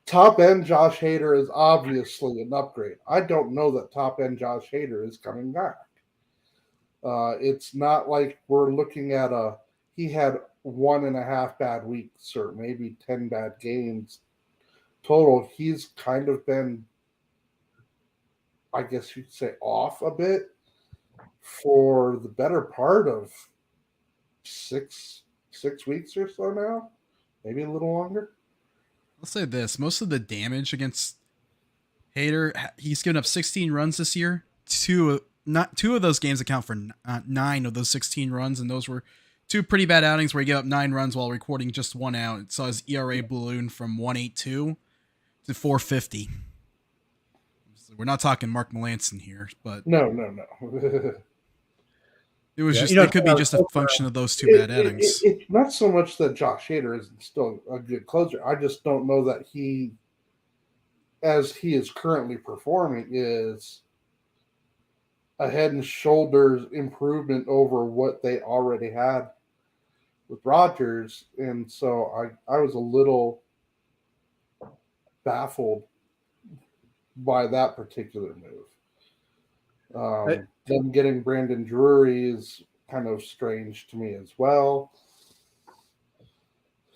[SPEAKER 3] top end Josh Hader is obviously an upgrade. I don't know that top end Josh Hader is coming back. It's not like we're looking at he had 1.5 bad weeks or maybe 10 bad games total. He's kind of been, I guess you'd say, off a bit for the better part of six weeks or so now, maybe a little longer.
[SPEAKER 1] I'll say this: most of the damage against Hader, he's given up 16 runs this year. Two of those games account for 9 of those 16 runs, and those were 2 pretty bad outings where he gave up 9 runs while recording just 1 out. It saw his ERA balloon from 1.82 to 4.50. We're not talking Mark Melancon here, but
[SPEAKER 3] no.
[SPEAKER 1] It was it could be just a function of those 2 bad outings.
[SPEAKER 3] It's not so much that Josh Hader isn't still a good closer. I just don't know that he, as he is currently performing, is a head and shoulders improvement over what they already had with Rodgers. And so I was a little baffled by that particular move. Them getting Brandon Drury is kind of strange to me as well.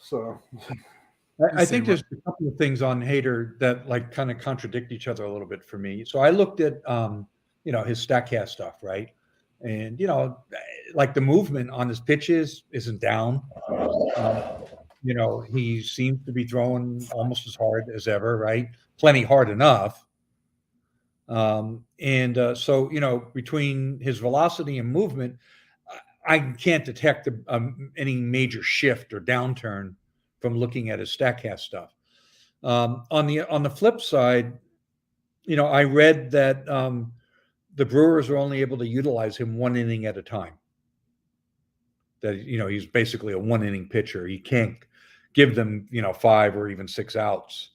[SPEAKER 3] So
[SPEAKER 2] I think there's a couple of things on Hader that kind of contradict each other a little bit for me. So I looked at his StatCast stuff, right? And like the movement on his pitches isn't down. He seems to be throwing almost as hard as ever, right? Plenty hard enough. So between his velocity and movement, I can't detect any major shift or downturn from looking at his StatCast stuff. On the flip side, I read that the Brewers are only able to utilize him 1 inning at a time. That he's basically a 1 inning pitcher. He can't give them 5 or even 6 outs.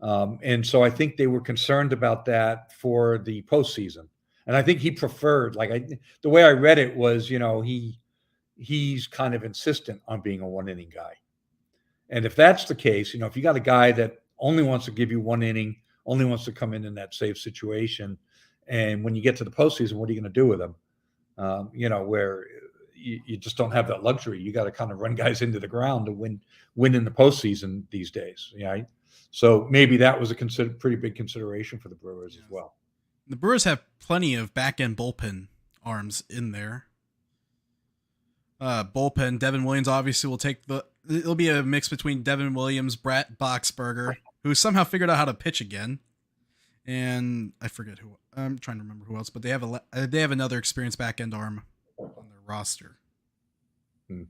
[SPEAKER 2] And so I think they were concerned about that for the postseason. And I think he preferred, the way I read it was, he's kind of insistent on being a 1 inning guy. And if that's the case, if you got a guy that only wants to give you 1 inning, only wants to come in that safe situation, and when you get to the postseason, what are you going to do with him? Where you just don't have that luxury. You got to kind of run guys into the ground to win in the postseason these days. Right. So maybe that was a pretty big consideration for the Brewers as well.
[SPEAKER 1] The Brewers have plenty of back-end bullpen arms in there. Bullpen, Devin Williams obviously will take it'll be a mix between Devin Williams, Brett Boxberger, who somehow figured out how to pitch again, and I forget who. I'm trying to remember who else, but they have another experienced back-end arm on their roster. They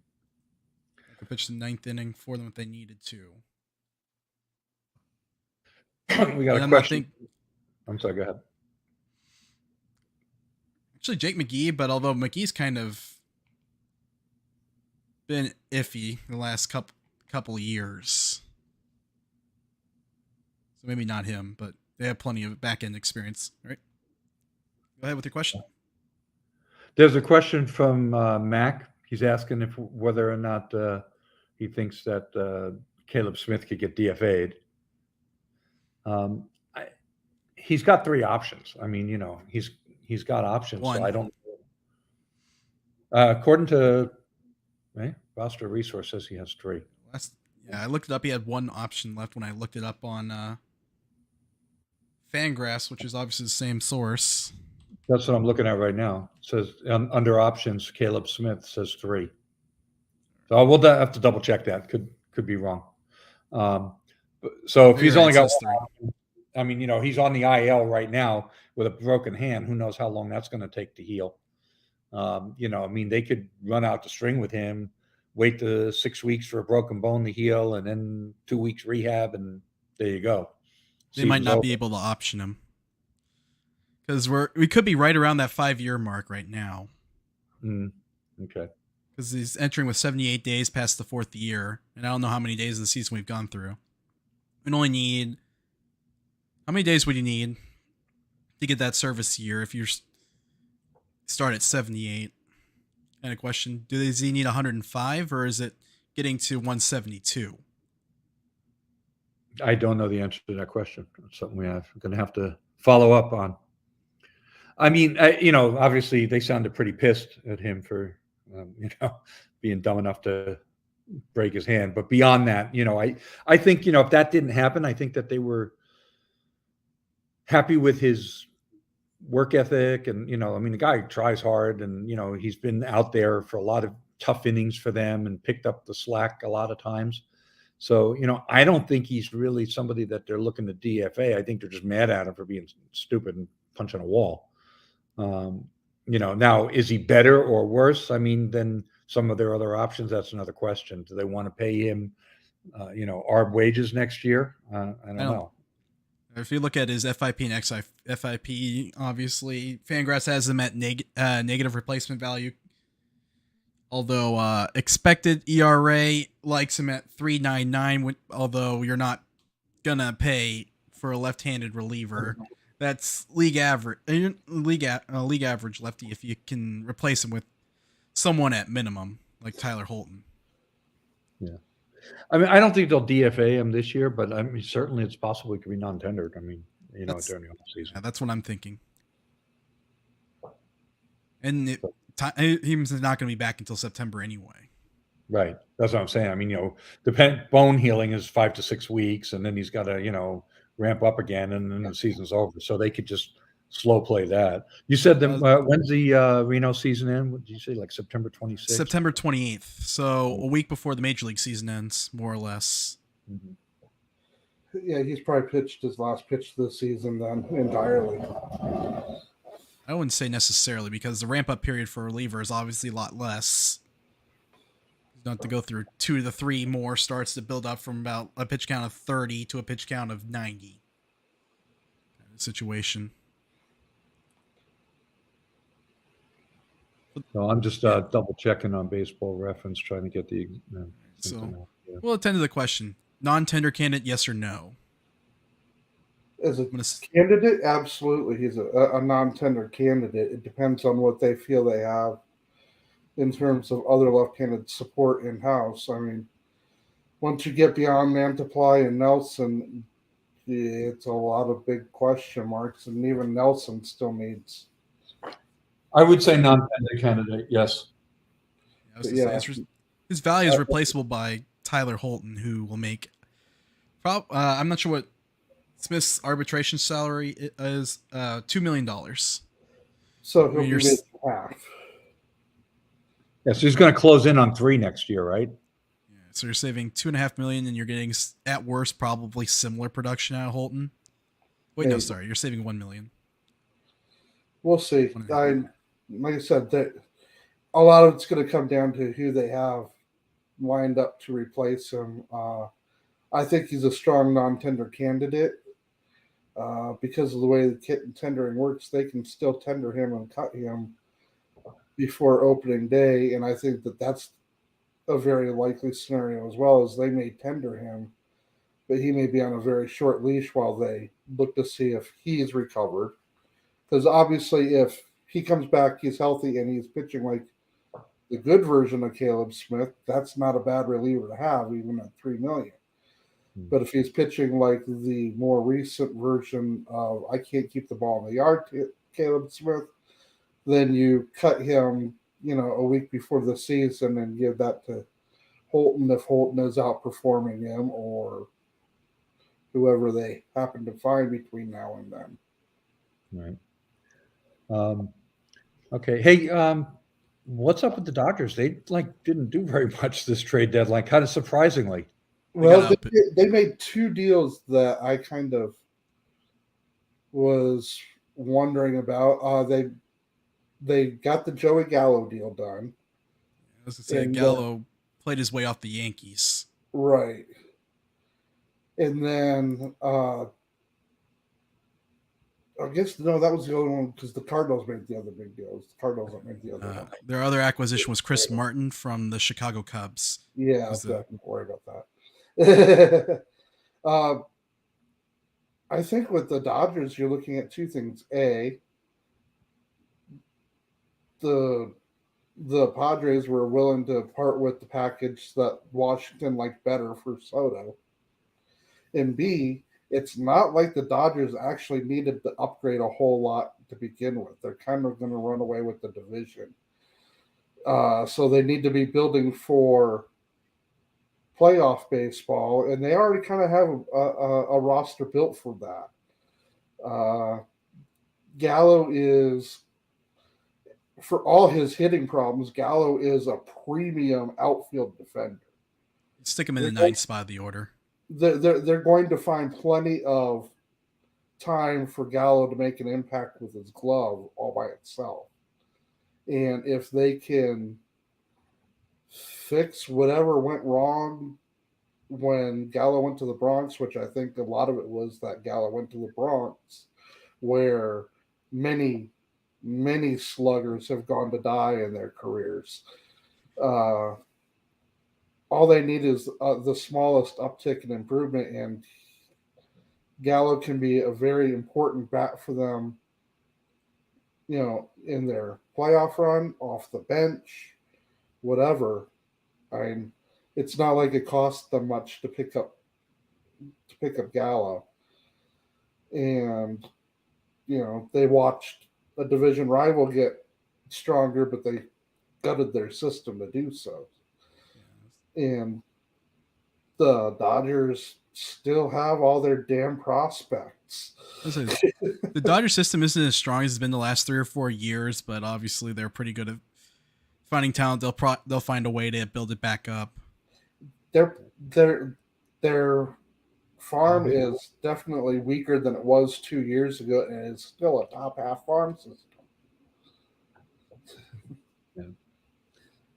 [SPEAKER 1] could pitch the 9th inning for them if they needed to.
[SPEAKER 2] We got a question. I'm sorry, go ahead.
[SPEAKER 1] Actually, Jake McGee, but although McGee's kind of been iffy the last couple of years, so maybe not him, but they have plenty of back-end experience. All right, go ahead with your question.
[SPEAKER 2] There's a question from Mac. He's asking whether or not he thinks that Caleb Smith could get DFA'd. He's got 3 options. I mean, he's got options.
[SPEAKER 1] One.
[SPEAKER 2] So I don't. According to roster resource says he has 3.
[SPEAKER 1] I looked it up. He had 1 option left when I looked it up on Fangraphs, which is obviously the same source.
[SPEAKER 2] That's what I'm looking at right now. It says under options, Caleb Smith says 3. So we'll have to double check that. Could be wrong. So if he's only got 1 option, he's on the IL right now with a broken hand. Who knows how long that's going to take to heal? They could run out the string with him wait the 6 weeks for a broken bone to heal, and then 2 weeks rehab, and there you go.
[SPEAKER 1] They might
[SPEAKER 2] Season's
[SPEAKER 1] not
[SPEAKER 2] over.
[SPEAKER 1] be able to option him because we could be right around that 5-year mark right now.
[SPEAKER 2] Okay.
[SPEAKER 1] Because he's entering with 78 days past the 4th year, and I don't know how many days of the season we've gone through. We only need. How many days would you need to get that service year if you start at 78? Kind of question. Does he need 105, or is it getting to 172?
[SPEAKER 2] I don't know the answer to that question. It's something we're going to have to follow up on. I mean, obviously they sounded pretty pissed at him for, being dumb enough to break his hand. But beyond that, I think, if that didn't happen, I think that they were happy with his work ethic. And, the guy tries hard, and, he's been out there for a lot of tough innings for them and picked up the slack a lot of times. So, I don't think he's really somebody that they're looking to DFA. I think they're just mad at him for being stupid and punching a wall. Now, is he better or worse? I mean, than some of their other options? That's another question. Do they want to pay him, our wages next year? I don't know.
[SPEAKER 1] If you look at his FIP and FIP, obviously, Fangraphs has him at negative replacement value. Although expected ERA likes him at 3.99, although you're not gonna pay for a left-handed reliever. That's league average lefty if you can replace him with someone at minimum like Tyler Holton.
[SPEAKER 2] Yeah, I mean, I don't think they'll DFA him this year, but I mean, certainly it's possible he could be non-tendered. I mean, during the offseason.
[SPEAKER 1] Yeah, that's what I'm thinking. And he's not going to be back until September anyway.
[SPEAKER 2] Right. That's what I'm saying. I mean, bone healing is 5 to 6 weeks, and then he's got to, ramp up again, and then the season's over. So they could just slow play that. You said when's the Reno season end? What did you say, like September 26th?
[SPEAKER 1] September 28th. So a week before the Major League season ends, more or less.
[SPEAKER 3] Mm-hmm. Yeah, he's probably pitched his last pitch this season then entirely.
[SPEAKER 1] I wouldn't say necessarily, because the ramp-up period for a reliever is obviously a lot less. You don't have to go through 2 to 3 more starts to build up from about a pitch count of 30 to a pitch count of 90. Kind of situation.
[SPEAKER 2] So I'm just double checking on Baseball Reference, trying to get the.
[SPEAKER 1] We'll attend to the question. Non-tender candidate, yes or no?
[SPEAKER 3] As a candidate, absolutely. He's a non-tender candidate. It depends on what they feel they have in terms of other left-handed support in-house. I mean, once you get beyond Mantiply and Nelson, it's a lot of big question marks, and even Nelson still needs.
[SPEAKER 2] I would say non-tender candidate, yes.
[SPEAKER 1] His value is replaceable by Tyler Holton, who will make. I'm not sure what Smith's arbitration salary is. $2 million.
[SPEAKER 3] So he'll be half.
[SPEAKER 2] Yeah, so he's going to close in on 3 next year, right?
[SPEAKER 1] Yeah, so you're saving $2.5 million, and you're getting, at worst, probably similar production out of Holton. Wait, no, sorry, you're saving $1 million.
[SPEAKER 3] We'll see. Like I said, that a lot of it's going to come down to who they have lined up to replace him. I think he's a strong non-tender candidate because of the way the tendering works. They can still tender him and cut him before opening day, and I think that that's a very likely scenario as well, as they may tender him, but he may be on a very short leash while they look to see if he's recovered. Because obviously if he comes back, he's healthy, and he's pitching like the good version of Caleb Smith, that's not a bad reliever to have, even at $3 million. But if he's pitching like the more recent version of I can't keep the ball in the yard, Caleb Smith, then you cut him, a week before the season and give that to Holton if Holton is outperforming him or whoever they happen to find between now and then.
[SPEAKER 2] Right. Okay. Hey, what's up with the Dodgers? They didn't do very much this trade deadline, kind of surprisingly.
[SPEAKER 3] Well, they made 2 deals that I kind of was wondering about. They got the Joey Gallo deal done.
[SPEAKER 1] I was going to say, Gallo played his way off the Yankees.
[SPEAKER 3] Right. And then I guess no, that was the other one because the Cardinals made the other big deals. The Cardinals that made the other one.
[SPEAKER 1] Their other acquisition was Chris Martin from the Chicago Cubs.
[SPEAKER 3] Yeah, don't worry about that. I think with the Dodgers, you're looking at two things. A, the Padres were willing to part with the package that Washington liked better for Soto. And B, it's not like the Dodgers actually needed to upgrade a whole lot to begin with. They're kind of going to run away with the division. So they need to be building for playoff baseball, and they already kind of have a roster built for that. Gallo is, for all his hitting problems, Gallo is a premium outfield defender.
[SPEAKER 1] Stick him in the ninth spot of the order.
[SPEAKER 3] They're going to find plenty of time for Gallo to make an impact with his glove all by itself. And if they can fix whatever went wrong when Gallo went to the Bronx, which I think a lot of it was that Gallo went to the Bronx, where many sluggers have gone to die in their careers. All they need is the smallest uptick in improvement, and Gallo can be a very important bat for them, in their playoff run, off the bench, whatever. It's not like it costs them much to pick up Gallo. And, they watched a division rival get stronger, but they gutted their system to do so. And the Dodgers still have all their damn prospects.
[SPEAKER 1] The Dodger system isn't as strong as it's been the last 3 or 4 years, but obviously they're pretty good at finding talent. They'll find a way to build it back up.
[SPEAKER 3] Their farm is definitely weaker than it was 2 years ago, and it's still a top half farm system.
[SPEAKER 2] Yeah.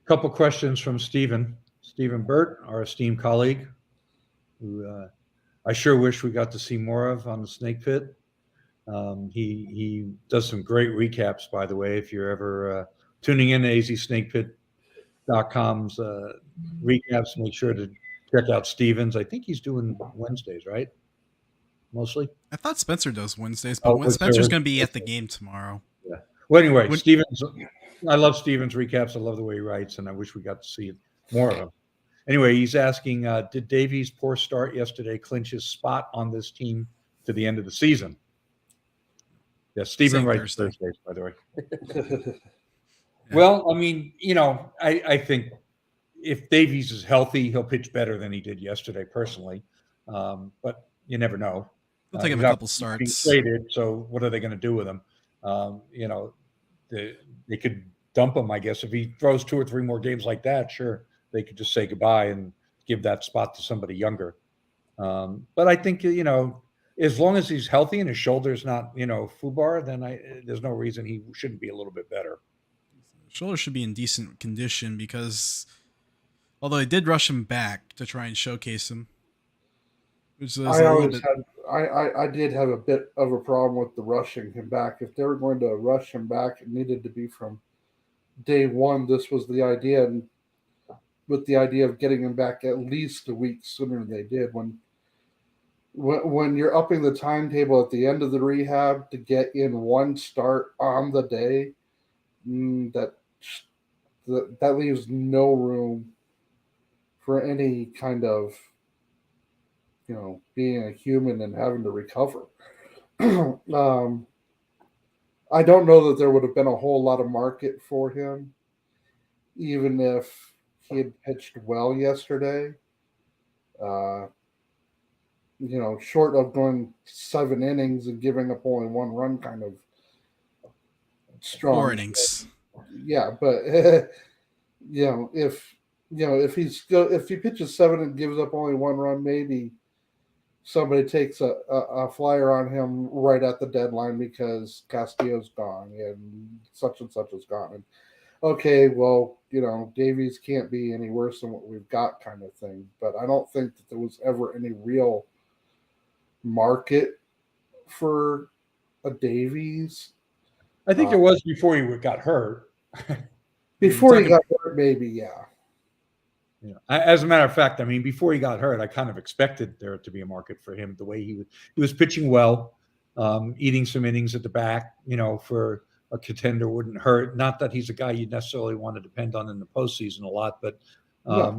[SPEAKER 2] Couple questions from Stephen Burt, our esteemed colleague, who I sure wish we got to see more of on the Snake Pit. He does some great recaps, by the way. If you're ever tuning in to azsnakepit.com's recaps, make sure to check out Stevens. I think he's doing Wednesdays, right? Mostly.
[SPEAKER 1] I thought Spencer does Wednesdays, but Spencer's going to be at the game tomorrow.
[SPEAKER 2] Yeah. Well, anyway, Stevens. I love Stevens' recaps. I love the way he writes, and I wish we got to see more of them. Anyway, he's asking, did Davies' poor start yesterday clinch his spot on this team to the end of the season? Yes, Stephen writes Thursdays, by the way. Yeah. Well, I mean, I think if Davies is healthy, he'll pitch better than he did yesterday, personally. But you never know.
[SPEAKER 1] He'll take him a couple starts.
[SPEAKER 2] Traded, so what are they going to do with him? They could dump him, I guess. If he throws 2 or 3 more games like that, sure, they could just say goodbye and give that spot to somebody younger. But I think, as long as he's healthy and his shoulder's not, foobar, then there's no reason he shouldn't be a little bit better.
[SPEAKER 1] Shoulder should be in decent condition because although they did rush him back to try and showcase him, which is
[SPEAKER 3] I did have a bit of a problem with the rushing him back. If they were going to rush him back, it needed to be from day one. This was the idea, and with the idea of getting him back at least a week sooner than they did. When you're upping the timetable at the end of the rehab to get in one start on the day, that leaves no room for any kind of being a human and having to recover. I don't know that there would have been a whole lot of market for him, even if he had pitched well yesterday. Short of going 7 innings and giving up only 1 run, kind of strong.
[SPEAKER 1] 4 innings.
[SPEAKER 3] Yeah, but if he pitches 7 and gives up only 1 run, maybe somebody takes a flyer on him right at the deadline because Castillo's gone and such is gone. And okay, well, Davies can't be any worse than what we've got kind of thing. But I don't think that there was ever any real market for a Davies.
[SPEAKER 2] I think there was before he got hurt.
[SPEAKER 3] Before he got hurt, maybe, yeah.
[SPEAKER 2] As a matter of fact, I mean, before he got hurt, I kind of expected there to be a market for him. The way he was pitching well, eating some innings at the back, for a contender wouldn't hurt. Not that he's a guy you necessarily want to depend on in the postseason a lot, but
[SPEAKER 3] but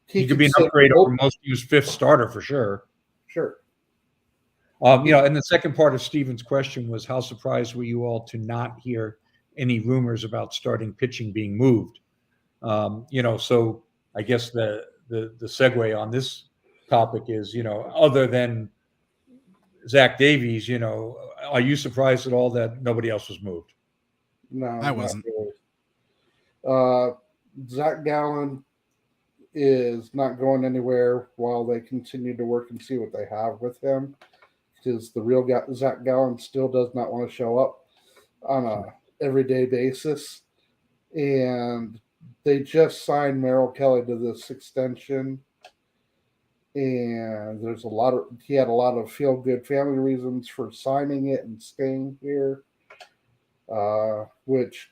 [SPEAKER 2] he could be an upgrade over most used fifth starter for sure.
[SPEAKER 3] Sure.
[SPEAKER 2] And the second part of Steven's question was, how surprised were you all to not hear any rumors about starting pitching being moved? So I guess the segue on this topic is, other than Zach Davies, are you surprised at all that nobody else was moved?
[SPEAKER 3] No,
[SPEAKER 1] I wasn't.
[SPEAKER 3] Really. Zach Gallen is not going anywhere while they continue to work and see what they have with him. Because the real Zach Gallen still does not want to show up on a everyday basis. And they just signed Merrill Kelly to this extension. And he had a lot of feel-good family reasons for signing it and staying here, which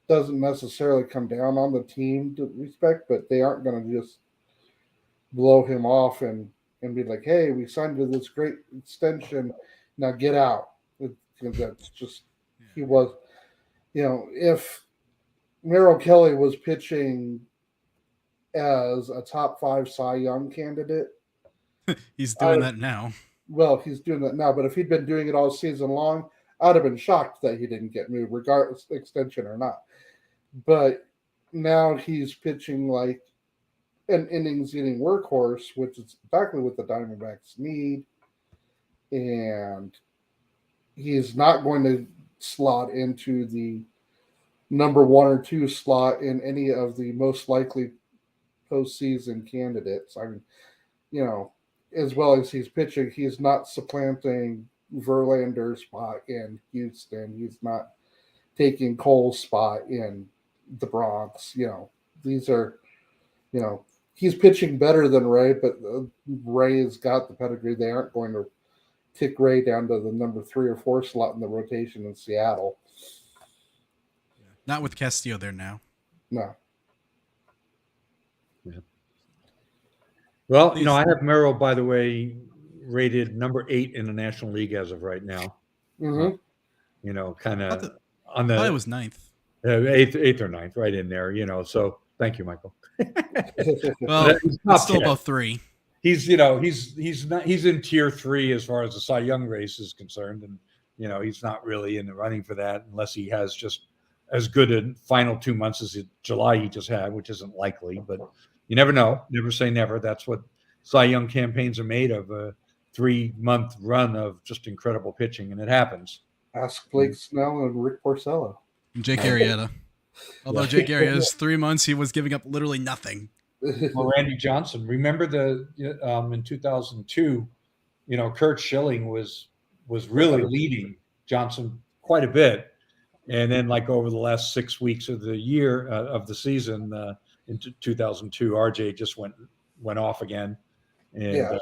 [SPEAKER 3] doesn't necessarily come down on the team to respect, but they aren't going to just blow him off and be like, hey, we signed to this great extension, now get out. That's just, he was, if Merrill Kelly was pitching as a top 5 Cy Young candidate,
[SPEAKER 1] he's doing that now.
[SPEAKER 3] Well, he's doing that now, but if he'd been doing it all season long, I'd have been shocked that he didn't get moved, regardless extension or not. But now he's pitching like an innings-eating workhorse, which is exactly what the Diamondbacks need. And he's not going to slot into the number 1 or 2 slot in any of the most likely postseason candidates. I mean, as well as he's pitching, he's not supplanting Verlander's spot in Houston. He's not taking Cole's spot in the Bronx. These are, he's pitching better than Ray, but Ray has got the pedigree. They aren't going to kick Ray down to the number 3 or 4 slot in the rotation in Seattle.
[SPEAKER 1] Not with Castillo there now.
[SPEAKER 3] No.
[SPEAKER 2] Yeah. Well, I have Merrill, by the way, rated number 8 in the National League as of right now.
[SPEAKER 3] Mm-hmm.
[SPEAKER 2] Kind of on the.
[SPEAKER 1] I was 9th.
[SPEAKER 2] 8th or 9th, right in there. So thank you, Michael.
[SPEAKER 1] Well, it's still above 3.
[SPEAKER 2] He's in tier 3 as far as the Cy Young race is concerned, and he's not really in the running for that unless he has just as good a final 2 months as July he just had, which isn't likely, but you never know. Never say never. That's what Cy Young campaigns are made of, a 3-month run of just incredible pitching, and it happens.
[SPEAKER 3] Ask Blake Snell and Rick Porcello.
[SPEAKER 1] And Jake Arrieta. Although Jake Arrieta's 3 months, he was giving up literally nothing.
[SPEAKER 2] Well, Randy Johnson. Remember in 2002, Kurt Schilling was really leading Johnson quite a bit. And then, like over the last 6 weeks of the year of the season, in 2002, RJ just went off again. And,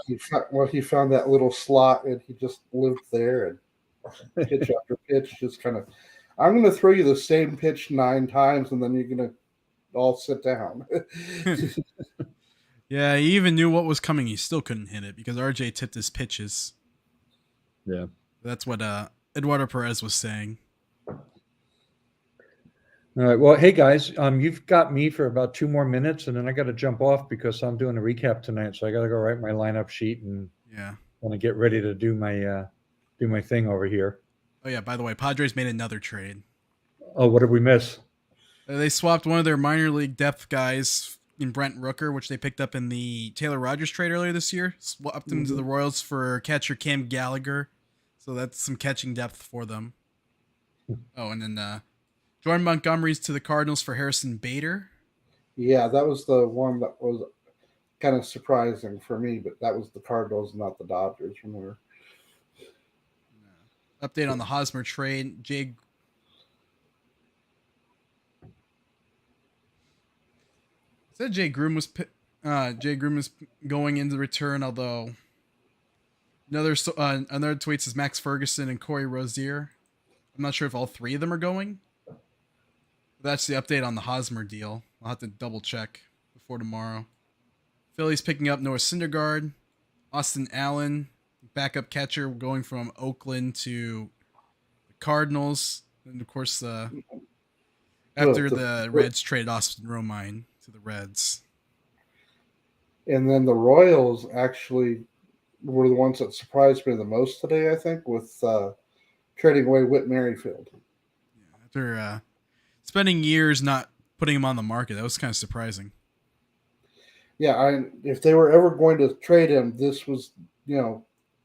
[SPEAKER 3] he found that little slot, and he just lived there, and pitch after pitch, just kind of. I'm going to throw you the same pitch 9 times, and then you're going to all sit down.
[SPEAKER 1] Yeah, he even knew what was coming. He still couldn't hit it because RJ tipped his pitches.
[SPEAKER 2] Yeah,
[SPEAKER 1] that's what Eduardo Perez was saying.
[SPEAKER 2] All right. Well, hey guys, you've got me for about 2 more minutes, and then I got to jump off because I'm doing a recap tonight. So I got to go write my lineup sheet and want to get ready to do my thing over here.
[SPEAKER 1] Oh yeah. By the way, Padres made another trade.
[SPEAKER 2] Oh, what did we miss?
[SPEAKER 1] They swapped one of their minor league depth guys in Brent Rooker, which they picked up in the Taylor Rogers trade earlier this year. Swapped him to the Royals for catcher Cam Gallagher. So that's some catching depth for them. Oh, and then Jordan Montgomery's to the Cardinals for Harrison Bader.
[SPEAKER 3] Yeah, that was the one that was kind of surprising for me, but that was the Cardinals, not the Dodgers. Remember?
[SPEAKER 1] Update on the Hosmer trade. Said Jay Groom was going into the return, although another tweet says Max Ferguson and Corey Rozier. I'm not sure if all three of them are going. That's the update on the Hosmer deal. I'll have to double check before tomorrow. Phillies picking up Noah Syndergaard, Austin Allen, backup catcher, going from Oakland to the Cardinals, and of course after the Reds traded Austin Romine to the Reds.
[SPEAKER 3] And then the Royals actually were the ones that surprised me the most today, I think, with trading away Whit Merrifield.
[SPEAKER 1] Yeah, after spending years not putting him on the market, that was kind of surprising.
[SPEAKER 3] Yeah, if they were ever going to trade him, this was,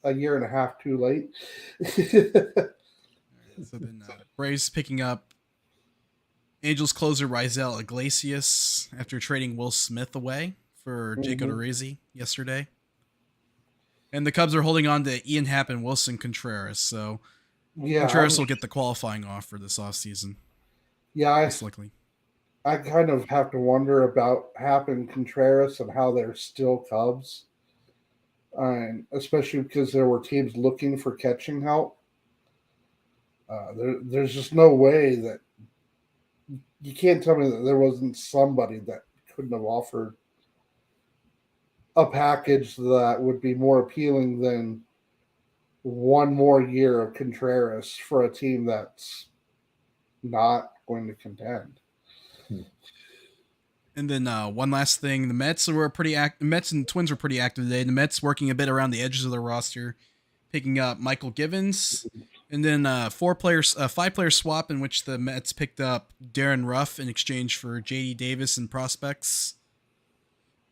[SPEAKER 3] a year and a half too late.
[SPEAKER 1] So then Braves picking up Angels closer Rizal Iglesias after trading Will Smith away for Jake Odorizzi yesterday. And the Cubs are holding on to Ian Happ and Wilson Contreras. So Contreras will get the qualifying offer this offseason.
[SPEAKER 3] Yeah,
[SPEAKER 1] most likely.
[SPEAKER 3] I kind of have to wonder about Happ and Contreras and how they're still Cubs. Especially because there were teams looking for catching help. There's just no way that you can't tell me that there wasn't somebody that couldn't have offered a package that would be more appealing than one more year of Contreras for a team that's not going to contend.
[SPEAKER 1] And then one last thing, the Mets and Twins were pretty active today. The Mets working a bit around the edges of their roster, picking up Michael Givens, and then 5-player swap in which the Mets picked up Darren Ruff in exchange for J.D. Davis and prospects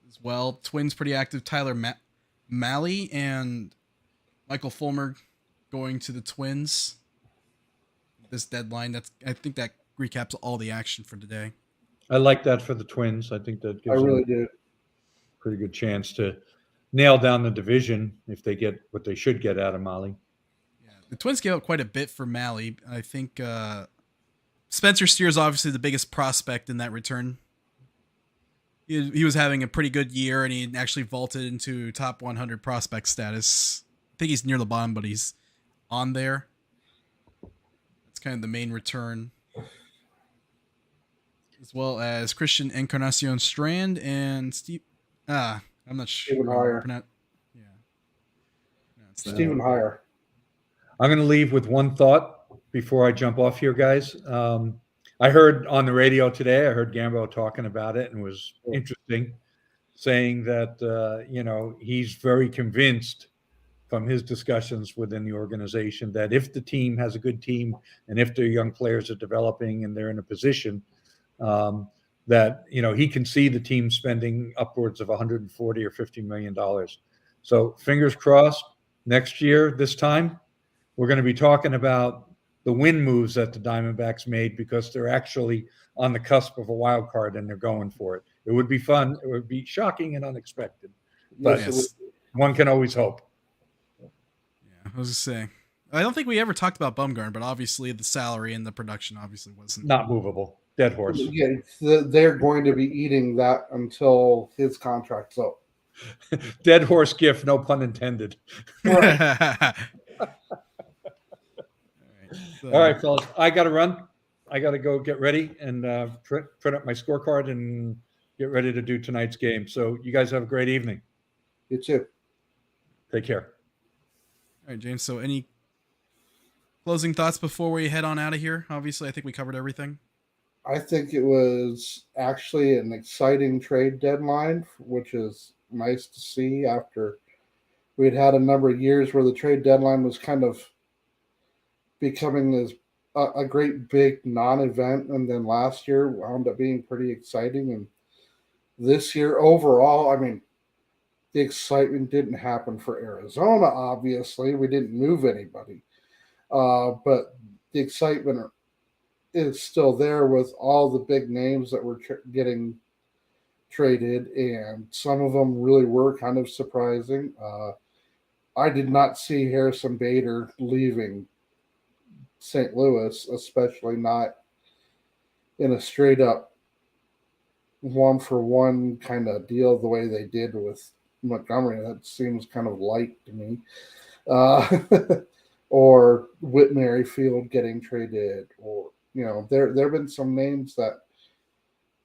[SPEAKER 1] as well. Twins pretty active, Tyler Malley and Michael Fulmer going to the Twins this deadline. I think that recaps all the action for today.
[SPEAKER 2] I like that for the Twins. I think that gives
[SPEAKER 3] them
[SPEAKER 2] a pretty good chance to nail down the division if they get what they should get out of Malley.
[SPEAKER 1] Yeah, the Twins gave up quite a bit for Malley. I think Spencer Steer is obviously the biggest prospect in that return. He was having a pretty good year, and he actually vaulted into top 100 prospect status. I think he's near the bottom, but he's on there. That's kind of the main return. As well as Christian Encarnacion Strand and Steve. I'm not sure.
[SPEAKER 3] Stephen Heyer. Stephen Heyer.
[SPEAKER 2] I'm going to leave with one thought before I jump off here, guys. I heard on the radio today, I heard Gambo talking about it, and it was interesting, saying that, he's very convinced from his discussions within the organization that if the team has a good team and if their young players are developing and they're in a position that, he can see the team spending upwards of $140 or $50 million. So fingers crossed, next year, this time, we're going to be talking about the win moves that the Diamondbacks made because they're actually on the cusp of a wild card and they're going for it. It would be fun. It would be shocking and unexpected, but one can always hope.
[SPEAKER 1] Yeah, I was just saying. I don't think we ever talked about Bumgarner, but obviously the salary and the production obviously wasn't
[SPEAKER 2] not movable. Dead horse.
[SPEAKER 3] Yeah, they're going to be eating that until his contract's up.
[SPEAKER 2] Dead horse gift, no pun intended.
[SPEAKER 3] Right.
[SPEAKER 2] All right, fellas. I got to run. I got to go get ready and print up my scorecard and get ready to do tonight's game. So you guys have a great evening.
[SPEAKER 3] You too.
[SPEAKER 2] Take care.
[SPEAKER 1] All right, James. So any closing thoughts before we head on out of here? Obviously, I think we covered everything.
[SPEAKER 3] I think it was actually an exciting trade deadline, which is nice to see after we'd had a number of years where the trade deadline was kind of becoming a great big non-event, and then last year wound up being pretty exciting. And this year overall, the excitement didn't happen for Arizona, obviously. We didn't move anybody. But the excitement is still there with all the big names that were getting traded, and some of them really were kind of surprising. I did not see Harrison Bader leaving St. Louis, especially not in a straight up, 1-for-1 kind of deal the way they did with Montgomery. That seems kind of light to me. Or Whit Merrifield getting traded, or there have been some names that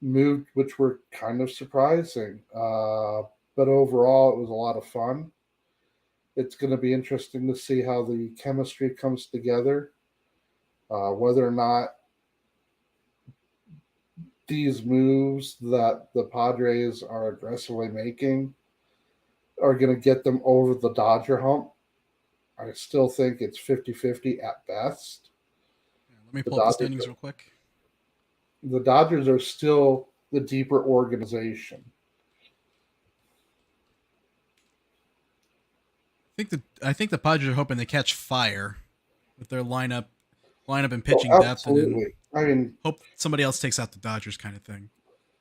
[SPEAKER 3] moved, which were kind of surprising. But overall, it was a lot of fun. It's going to be interesting to see how the chemistry comes together, whether or not these moves that the Padres are aggressively making are going to get them over the Dodger hump. I still think it's 50-50 at best.
[SPEAKER 1] Yeah, let me pull up the standings real quick.
[SPEAKER 3] The Dodgers are still the deeper organization.
[SPEAKER 1] I think the Padres are hoping to catch fire with their lineup and pitching depth,
[SPEAKER 3] absolutely.
[SPEAKER 1] and
[SPEAKER 3] then
[SPEAKER 1] hope somebody else takes out the Dodgers kind of thing.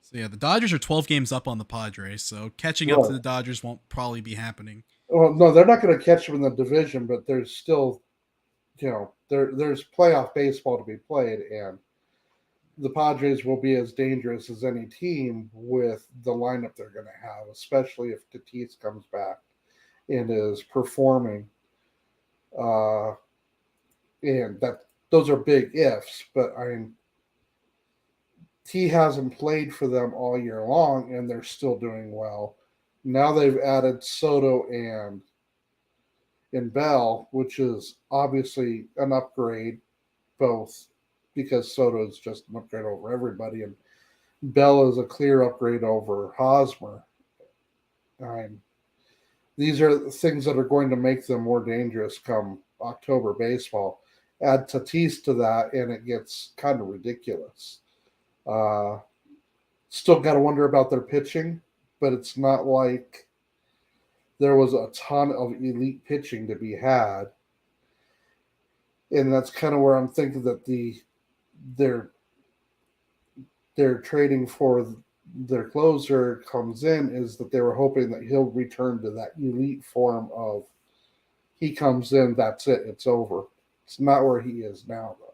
[SPEAKER 1] So yeah, the Dodgers are 12 games up on the Padres, so catching up to the Dodgers won't probably be happening.
[SPEAKER 3] Well, no, they're not going to catch them in the division, but there's still, there's playoff baseball to be played, and the Padres will be as dangerous as any team with the lineup they're going to have, especially if Tatis comes back and is performing. And those are big ifs, but he hasn't played for them all year long, and they're still doing well. Now they've added Soto and Bell, which is obviously an upgrade, both because Soto is just an upgrade over everybody, and Bell is a clear upgrade over Hosmer. These are things that are going to make them more dangerous come October baseball. Add Tatis to that, and it gets kind of ridiculous. Still got to wonder about their pitching, but it's not like there was a ton of elite pitching to be had. And that's kind of where I'm thinking that they're trading for their closer comes in, is that they were hoping that he'll return to that elite form of he comes in, that's it, it's over. It's not where he is now, though.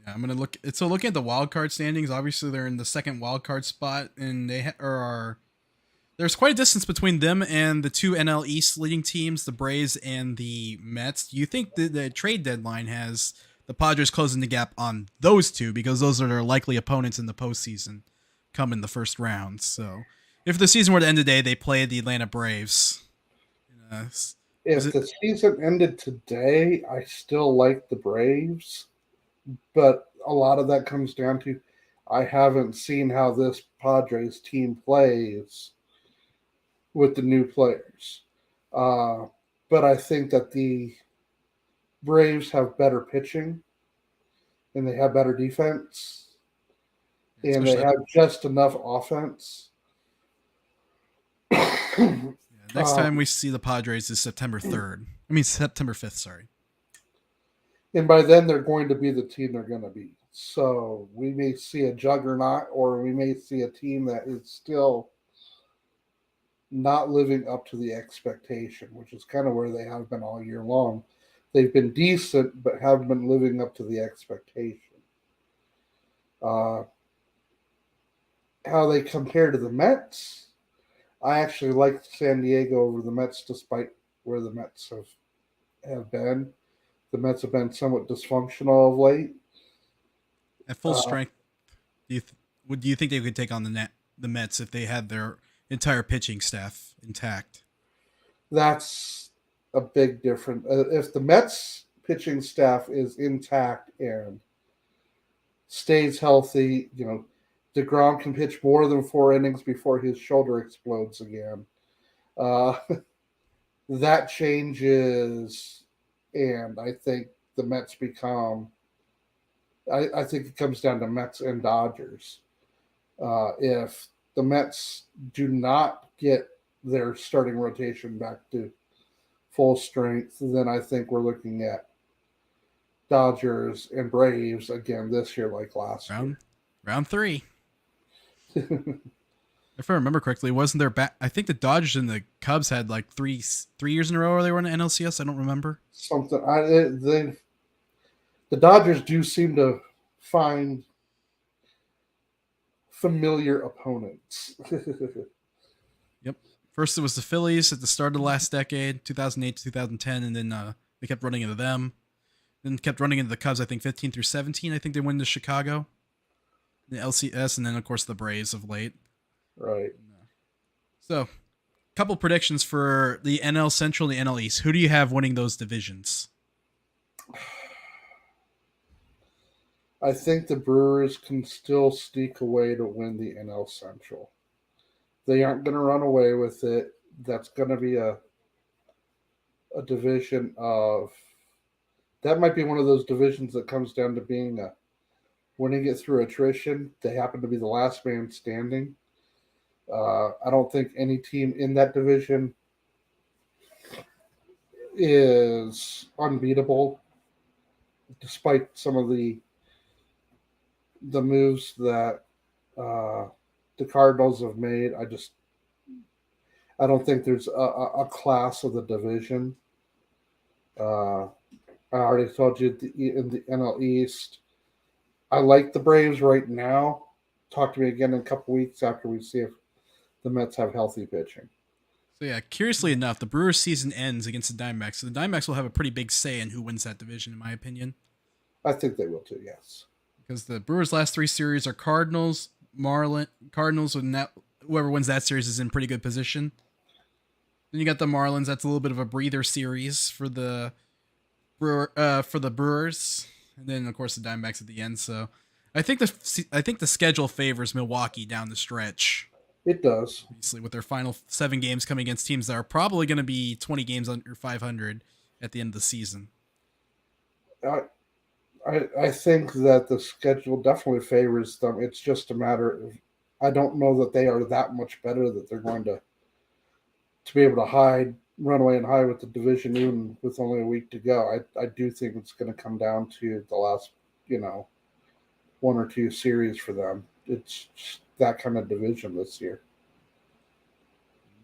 [SPEAKER 1] Yeah, I'm gonna look. So looking at the wild card standings, obviously they're in the second wild card spot, and there's quite a distance between them and the two NL East leading teams, the Braves and the Mets. Do you think the trade deadline has the Padres closing the gap on those two, because those are their likely opponents in the postseason come in the first round? So if the season were to end today, they play the Atlanta Braves.
[SPEAKER 3] If the season ended today, I still like the Braves, but a lot of that comes down to I haven't seen how this Padres team plays with the new players. But I think that the Braves have better pitching, and they have better defense, and they have just enough offense.
[SPEAKER 1] Next time we see the Padres is September 5th, sorry.
[SPEAKER 3] And by then they're going to be the team they're going to be. So we may see a juggernaut, or we may see a team that is still not living up to the expectation, which is kind of where they have been all year long. They've been decent, but haven't been living up to the expectation. How they compare to the Mets, I actually like San Diego over the Mets, despite where the Mets have been. The Mets have been somewhat dysfunctional of late.
[SPEAKER 1] At full strength, do you think they could take on the Mets if they had their entire pitching staff intact?
[SPEAKER 3] That's a big difference. If the Mets pitching staff is intact and stays healthy, DeGrom can pitch more than 4 innings before his shoulder explodes again. That changes, and I think the Mets become. I think it comes down to Mets and Dodgers. If the Mets do not get their starting rotation back to full strength, then I think we're looking at Dodgers and Braves again this year, like last year.
[SPEAKER 1] Round 3. If I remember correctly, wasn't there I think the Dodgers and the Cubs had like three years in a row where they were in the NLCS. I don't remember.
[SPEAKER 3] Something. The Dodgers do seem to find familiar opponents.
[SPEAKER 1] Yep. First, it was the Phillies at the start of the last decade, 2008 to 2010, and then they kept running into them. Then kept running into the Cubs, I think 15 through 17. I think they went to Chicago, the LCS, and then, of course, the Braves of late.
[SPEAKER 3] Right.
[SPEAKER 1] So, couple predictions for the NL Central and the NL East. Who do you have winning those divisions?
[SPEAKER 3] I think the Brewers can still sneak away to win the NL Central. They aren't going to run away with it. That's going to be a division of. That might be one of those divisions that comes down to being winning it through attrition. They happen to be the last man standing. I don't think any team in that division is unbeatable, despite some of the moves that the Cardinals have made. I don't think there's a class of the division. I already told you in the NL East, I like the Braves right now. Talk to me again in a couple weeks after we see if the Mets have healthy pitching.
[SPEAKER 1] So yeah, curiously enough, the Brewers season ends against the Diamondbacks. So the Diamondbacks will have a pretty big say in who wins that division, in my opinion.
[SPEAKER 3] I think they will too, yes.
[SPEAKER 1] Because the Brewers' last three series are Cardinals, Cardinals, and that whoever wins that series is in pretty good position. Then you got the Marlins. That's a little bit of a breather series for the Brewers, and then of course the Diamondbacks at the end. So I think the schedule favors Milwaukee down the stretch.
[SPEAKER 3] It does.
[SPEAKER 1] Obviously, with their final 7 games coming against teams that are probably going to be 20 games under 500 at the end of the season.
[SPEAKER 3] I think that the schedule definitely favors them. It's just a matter of, I don't know that they are that much better that they're going to be able to run away and hide with the division even with only a week to go. I do think it's going to come down to the last, 1 or 2 series for them. It's just that kind of division this year.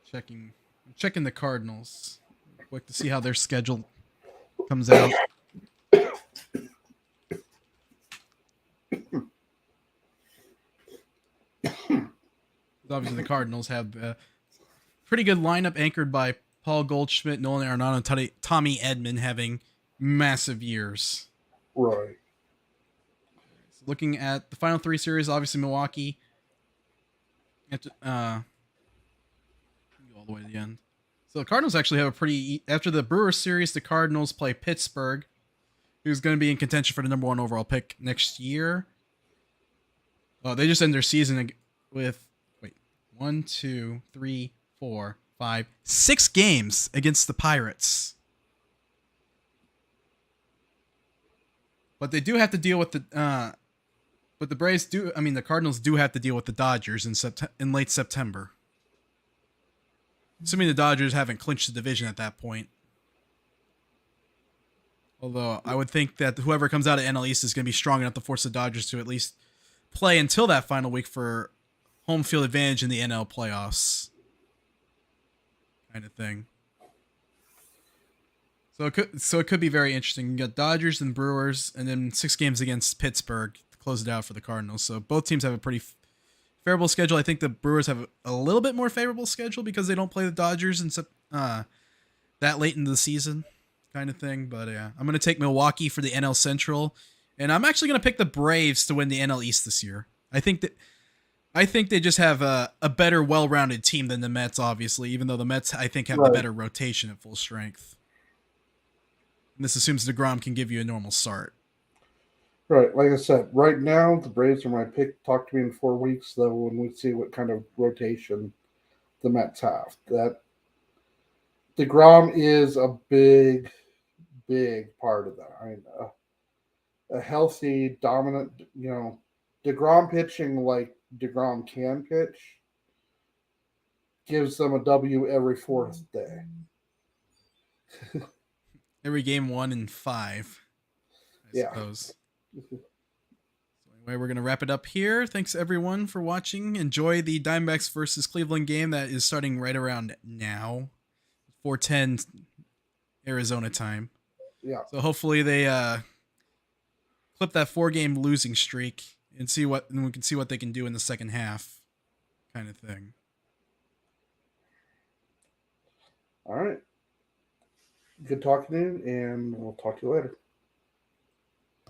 [SPEAKER 1] Checking the Cardinals quick to see how their schedule comes out. Obviously, the Cardinals have a pretty good lineup anchored by Paul Goldschmidt, Nolan Arenado, Tommy Edman having massive years.
[SPEAKER 3] Right.
[SPEAKER 1] So looking at the final 3 series, obviously Milwaukee. Go all the way to the end. So the Cardinals actually have after the Brewers series, the Cardinals play Pittsburgh, who's going to be in contention for the number 1 overall pick next year. They just end their season with 1, 2, 3, 4, 5, 6 games against the Pirates. But they do have to deal with the Cardinals do have to deal with the Dodgers in late September. Assuming the Dodgers haven't clinched the division at that point. Although I would think that whoever comes out of NL East is going to be strong enough to force the Dodgers to at least play until that final week for home field advantage in the NL playoffs. Kind of thing. So it could be very interesting. You got Dodgers and Brewers, and then 6 games against Pittsburgh to close it out for the Cardinals. So both teams have a pretty favorable schedule. I think the Brewers have a little bit more favorable schedule because they don't play the Dodgers that late into the season, kind of thing. But yeah, I'm going to take Milwaukee for the NL Central, and I'm actually going to pick the Braves to win the NL East this year. I think they just have a better, well-rounded team than the Mets, obviously, even though the Mets, I think, have the better rotation at full strength. And this assumes DeGrom can give you a normal start.
[SPEAKER 3] Right. Like I said, right now, the Braves are my pick. Talk to me in 4 weeks, though, when we see what kind of rotation the Mets have. That DeGrom is a big, big part of that. I mean, a healthy, dominant, DeGrom pitching like DeGrom can pitch gives them a W every 4th day.
[SPEAKER 1] Every game 1 in 5, I suppose. So anyway, we're going to wrap it up here. Thanks, everyone, for watching. Enjoy the Diamondbacks versus Cleveland game that is starting right around now, 4:10 Arizona time.
[SPEAKER 3] Yeah.
[SPEAKER 1] So hopefully they clip that 4-game losing streak and we can see what they can do in the second half, kind of thing.
[SPEAKER 3] All right. Good talking to you, and we'll talk to you later.